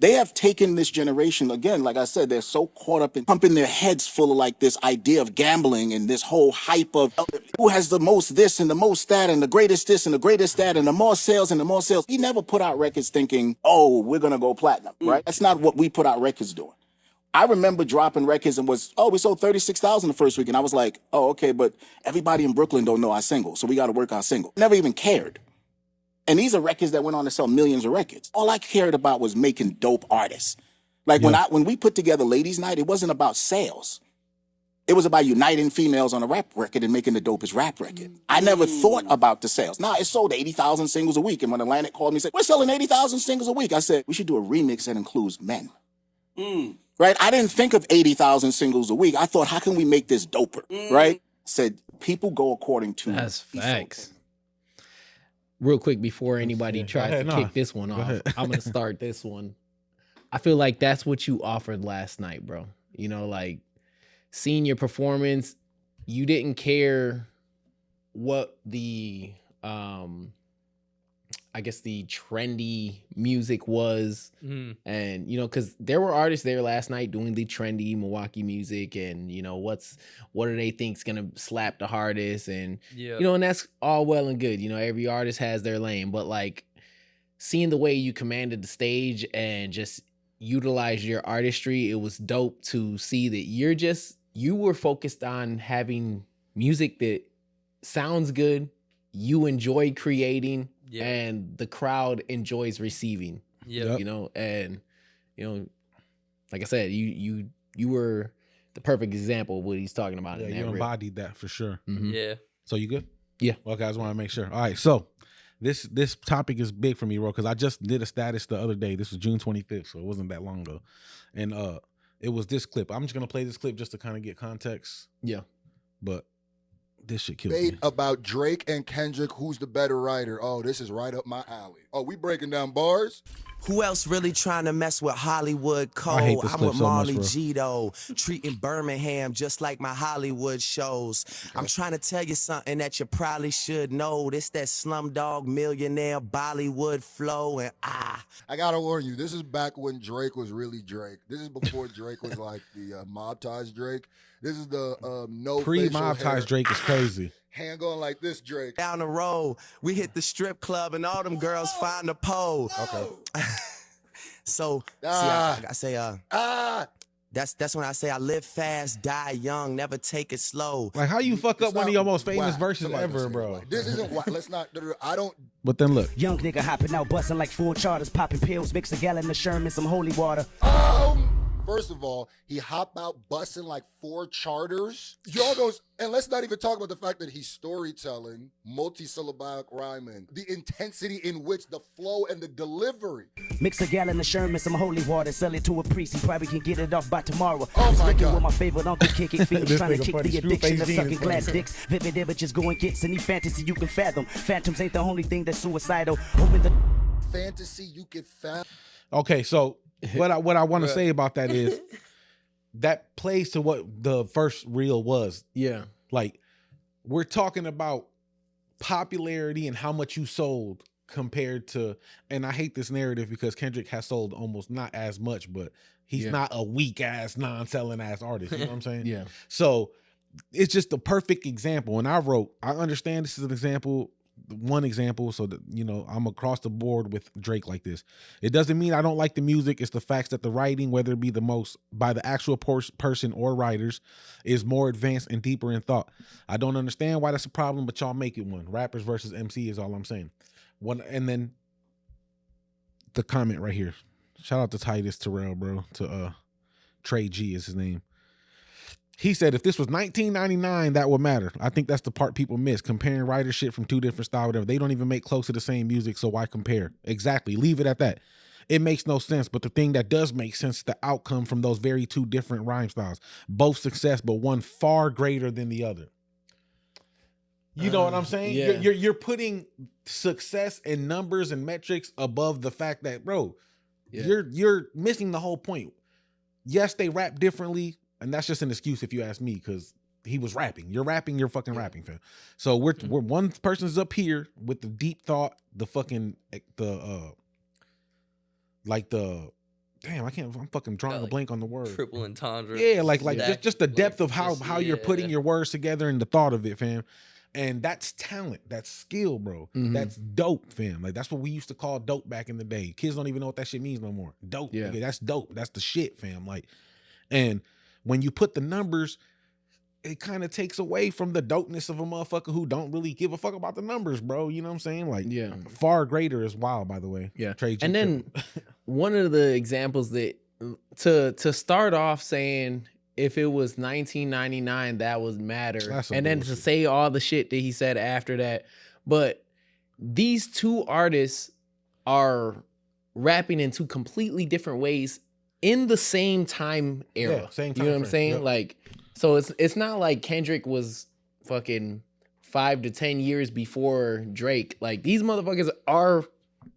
They have taken this generation, again, like I said, they're so caught up in pumping their heads full of like this idea of gambling and this whole hype of who has the most this and the most that and the greatest this and the greatest that and the more sales and the more sales. We never put out records thinking, oh, we're going to go platinum, right? That's not what we put out records doing. I remember dropping records and we sold 36,000 the first week. And I was like, oh, okay, but everybody in Brooklyn don't know our single, so we got to work our single. Never even cared. And these are records that went on to sell millions of records. All I cared about was making dope artists. Like when we put together Ladies Night, it wasn't about sales. It was about uniting females on a rap record and making the dopest rap record. I never thought about the sales. Nah, it sold 80,000 singles a week. And when Atlantic called me and said, we're selling 80,000 singles a week, I said, we should do a remix that includes men. Right? I didn't think of 80,000 singles a week. I thought, how can we make this doper? Right? Said, people go according to... That's facts. Real quick, before anybody tries to kick this one off, I'm going to start this one. I feel like that's what you offered last night, bro. You know, like, seeing your performance, you didn't care what the I guess the trendy music was. Mm. And, you know, because there were artists there last night doing the trendy Milwaukee music and, you know, what do they think's going to slap the hardest? And, Yeah. you know, and that's all well and good. You know, every artist has their lane. But, like, seeing the way you commanded the stage and just utilize your artistry, it was dope to see that you were focused on having music that sounds good, you enjoy creating, and the crowd enjoys receiving. Yeah. You know, and you know, like I said, you were the perfect example of what he's talking about. Yeah, in that you rip. embodied that for sure. Mhm. Yeah. So you good? Yeah. Okay, I just want to make sure. All right, so this topic is big for me, bro, because I just did a status the other day. This was June 25th, so it wasn't that long ago, and it was this clip. I'm just gonna play this clip just to kind of get context. Yeah, but this shit kills Debate me. about Drake and Kendrick, who's the better writer? Oh, this is right up my alley. Oh, we breaking down bars? Who else really trying to mess with Hollywood I hate Code? this I'm clip with so much, Marley bro. G, though, treating Birmingham just like my Hollywood shows. I'm trying to tell you something that you probably should know. This that Slumdog Millionaire Bollywood flow, and I gotta warn you, this is back when Drake was really Drake. This is before Drake was like the mob ties Drake. This is the no Pre-mob facial hair. ties Drake is crazy. Hand going like this, Drake. down the road, we hit the strip club and all them girls find a pole. Okay. So, Ah. see, I say, that's when I say I live fast, die young, never take it slow. Like, how you fuck up one of your most famous whack. verses Somebody ever, say bro? whack. This isn't whack. Let's not. I don't. But then look, Young nigga hopping out, busting like full charters, popping pills, mix a gallon of Sherman, some holy water. First of all, he hopped out busting like 4 charters. Y'all goes, and let's not even talk about the fact that he's storytelling, multi-syllabic rhyming, the intensity in which the flow and the delivery. Mix a gallon of Sherman, some holy water, sell it to a priest. He probably can get it off by tomorrow. Oh my Sticking God. with my favorite uncle, kicking fiends, This trying to nigga kick funny. the Screw addiction face of Gene sucking is glass funny. dicks. Vivid images going gets any fantasy you can fathom. Phantoms ain't the only thing that's suicidal. Open the Fantasy you can fathom. okay, so what I want to say about that is that plays to what the first reel was. Yeah. Like, we're talking about popularity and how much you sold compared to, and I hate this narrative because Kendrick has sold almost not as much, but he's not a weak ass, non-selling ass artist. You know what I'm saying? Yeah. So it's just the perfect example. And I understand this is an example, one example, so that, you know, I'm across the board with Drake like this. It doesn't mean I don't like the music. It's the facts that the writing, whether it be by the actual person or writers, is more advanced and deeper in thought. I don't understand why that's a problem, but y'all make it one. Rappers versus MC is all I'm saying. And then the comment right here. Shout out to Titus Terrell, bro. To Trey G is his name. He said, if this was 1999, that would matter. I think that's the part people miss. Comparing writer shit from 2 different styles, whatever. They don't even make close to the same music, so why compare? Exactly. Leave it at that. It makes no sense. But the thing that does make sense is the outcome from those very 2 different rhyme styles. Both success, but one far greater than the other. You know what I'm saying? Yeah. You're putting success and numbers and metrics above the fact that, bro, you're missing the whole point. Yes, they rap differently. And that's just an excuse if you ask me, because he was rapping. You're rapping, you're fucking rapping, fam. So we're one person's up here with the deep thought, the fucking I'm fucking drawing a blank on the word. Triple entendre. Yeah, like Stack, just the depth of how just- you're putting your words together and the thought of it, fam. And that's talent. That's skill, bro. Mhm. That's dope, fam. Like, that's what we used to call dope back in the day. Kids don't even know what that shit means no more. Dope. Yeah. Okay, that's dope. That's the shit, fam. Like, and when you put the numbers, it kind of takes away from the dopeness of a motherfucker who don't really give a fuck about the numbers, bro. You know what I'm saying? Like, far greater is wild, by the way. Yeah. Trey G And then one of the examples that to start off saying if it was 1999, that would matter. That's some and then to say all the shit that he said after that. But these 2 artists are rapping in 2 completely different ways in the same time era. Yeah, same you time know what I'm frame, saying? yep. Like, so it's not like Kendrick was fucking 5 to 10 years before Drake. Like, these motherfuckers are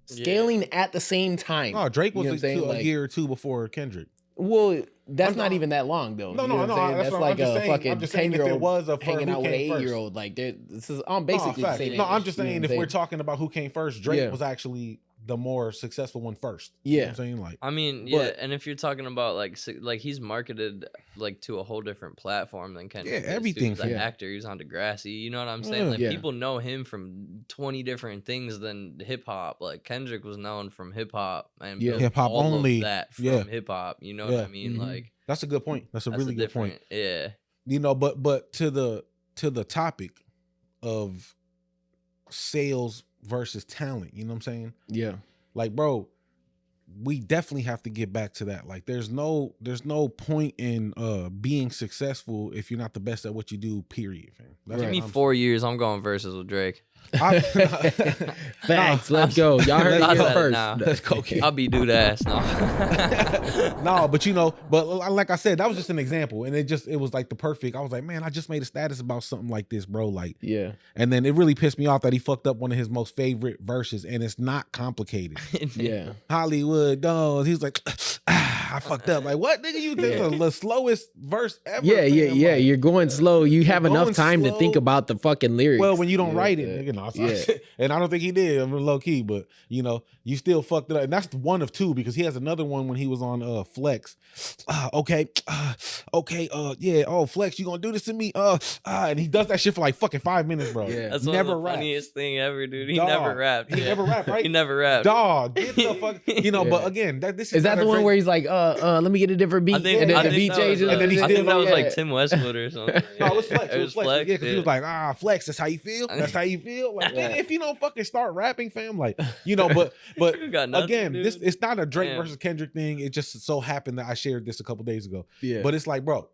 scaling at the same time. Oh, Drake was You know what I'm saying? a Like, year or 2 before Kendrick. well, that's not even that long though. No, you know no, what no. I'm saying? That's That's what like I'm just a saying. fucking I'm just saying 10-year-old if it was a hanging who out with an came first. 8-year-old. Like this is basically the same. No, age, I'm just saying you know if what we're I'm saying? talking about who came first, Drake was actually the more successful one first. Yeah, you know what I'm saying, like, I mean, yeah, and if you're talking about like he's marketed like to a whole different platform than Kendrick. Yeah, everything. He's an actor. He's on Degrassi. You know what I'm saying? Like people know him from 20 different things than hip hop. Like Kendrick was known from hip hop and built hip hop all only. of that from hip hop. You know what I mean? Like that's a good point. That's a really good point. Yeah. You know, but to the topic of sales versus talent, you know what I'm saying? Yeah. Like, bro, we definitely have to get back to that. Like, there's no point in being successful if you're not the best at what you do, period, fam. Give me 4 years, I'm going versus with Drake. Facts. Let's go. Y'all heard it here first. Let's go. I'll be dude ass now. No, but like I said, that was just an example, and it was like the perfect. I was like, man, I just made a status about something like this, bro. Like, yeah. And then it really pissed me off that he fucked up one of his most favorite verses, and it's not complicated. Yeah. Hollywood Dolls. He's like, I fucked up. Like, what, nigga? You think the slowest verse ever? Yeah, fam? yeah. Like, You're going slow. You have enough going time to think slow. about the fucking lyrics. Well, when you don't write it, nigga, no, Yeah. and I don't think he did. I'm low key, but you still fucked it up. And that's one of two, because he has another one when he was on Flex. Okay, yeah. Oh, Flex, you gonna do this to me? And he does that shit for like fucking 5 minutes, bro. Yeah. That's never one of the raps. funniest thing ever, dude. He Dog. never rapped. He never rapped, right? He never rapped. Dog, get the fuck. But again, this is that not the a one Drake- where he's like, let me get a different beat, I think, and then I the think beat that was, changes, and then he I still think that was don't- like Tim Westwood or something. No, it was Flex. It was Flex. Yeah, because he was yeah. like, Flex, that's how you feel? That's how you feel? Like, nigga, if you don't fucking start rapping, fam, like, but You got nothing, again, dude. it's not a Drake Damn. versus Kendrick thing. It just so happened that I shared this a couple days ago. Yeah. But it's like, bro,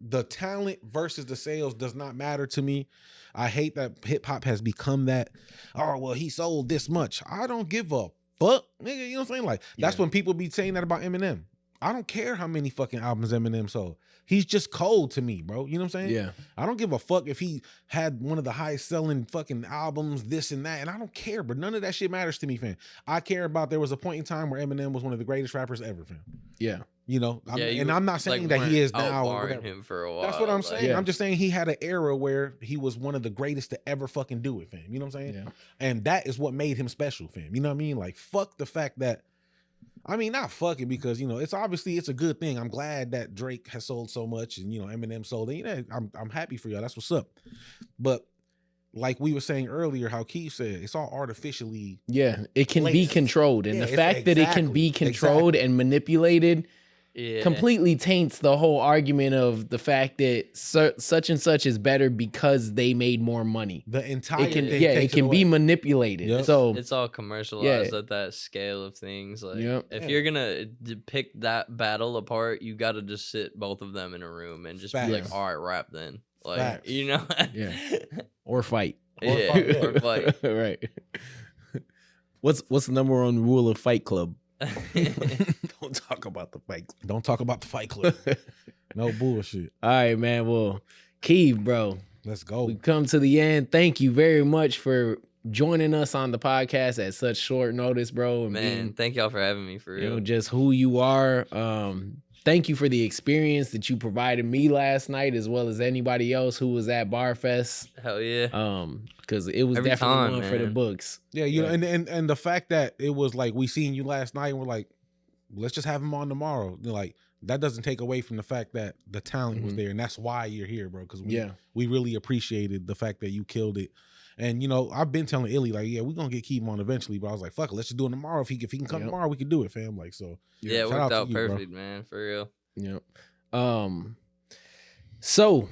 the talent versus the sales does not matter to me. I hate that hip hop has become that. Oh, well, he sold this much. I don't give a fuck, nigga. You know what I'm saying? Like, that's when people be saying that about Eminem. I don't care how many fucking albums Eminem sold. He's just cold to me, bro. You know what I'm saying? Yeah. I don't give a fuck if he had one of the highest selling fucking albums, this and that. And I don't care, but none of that shit matters to me, fam. I care about there was a point in time where Eminem was one of the greatest rappers ever, fam. Yeah. You know, Yeah, I'm not saying like, that he weren't is now or outbarring whatever. him for a while. That's what I'm like- saying. Yeah. I'm just saying he had an era where he was one of the greatest to ever fucking do it, fam. You know what I'm saying? Yeah. And that is what made him special, fam. You know what I mean? Like, fuck the fact that, I mean, not fucking, because, it's obviously it's a good thing. I'm glad that Drake has sold so much and, Eminem sold it. I'm happy for y'all. That's what's up. But like we were saying earlier, how Keav said, it's all artificially. Yeah, it can be placed. controlled, and Yeah, the it's fact that it can be controlled and manipulated Yeah. completely taints the whole argument of the fact that such and such is better because they made more money. The entire It can, thing it takes can be away. manipulated. Yep. So It's all commercialized at that scale of things. Like, Yep. if you're gonna pick that battle apart, you got to just sit both of them in a room and just be like, Facts. "All right, rap then." Like, Facts. Yeah. or fight. Yeah. Or fight. Right. What's the number one rule of Fight Club? Don't talk about the Fight Club. Don't talk about the Fight Club. No bullshit. All right, man. Well, Keav, bro, let's go. We've come to the end. Thank you very much for joining us on the podcast at such short notice, bro. And Man, thank y'all for having me, for real. just who you are. Thank you for the experience that you provided me last night, as well as anybody else who was at Barfest. Hell yeah. Because it was Every definitely time, one for the man. books. Yeah, you know, and the fact that it was like we seen you last night and we're like, let's just have him on tomorrow. Like, that doesn't take away from the fact that the talent was there, and that's why you're here, bro. Because we really appreciated the fact that you killed it. And I've been telling Illy, like, yeah, we're gonna get Keav on eventually, but I was like, fuck it, let's just do it tomorrow. If he can come tomorrow, we can do it, fam. Like, so Yeah, it shout worked to out you, bro. perfect, man, for real. Yep. So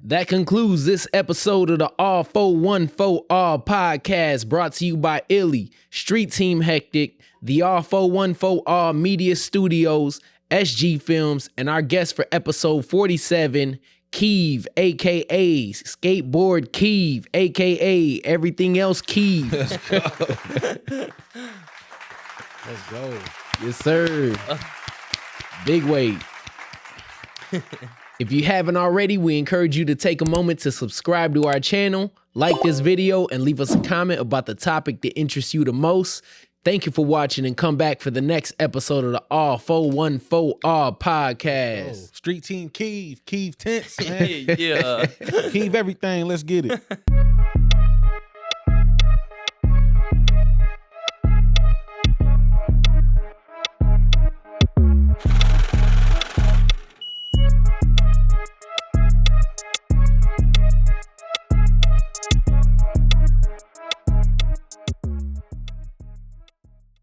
that concludes this episode of the All 414 All podcast, brought to you by Illy, Street Team Hectic, the All 414 All Media Studios, SG Films, and our guest for episode 47, Keav, aka Skateboard Keav, aka everything else Keav. Let's go. Yes, sir. Big weight. If you haven't already, we encourage you to take a moment to subscribe to our channel, like this video, and leave us a comment about the topic that interests you the most. Thank you for watching and come back for the next episode of the R414R podcast. Street Team Keav Tents, man. Yeah. Keav everything. Let's get it.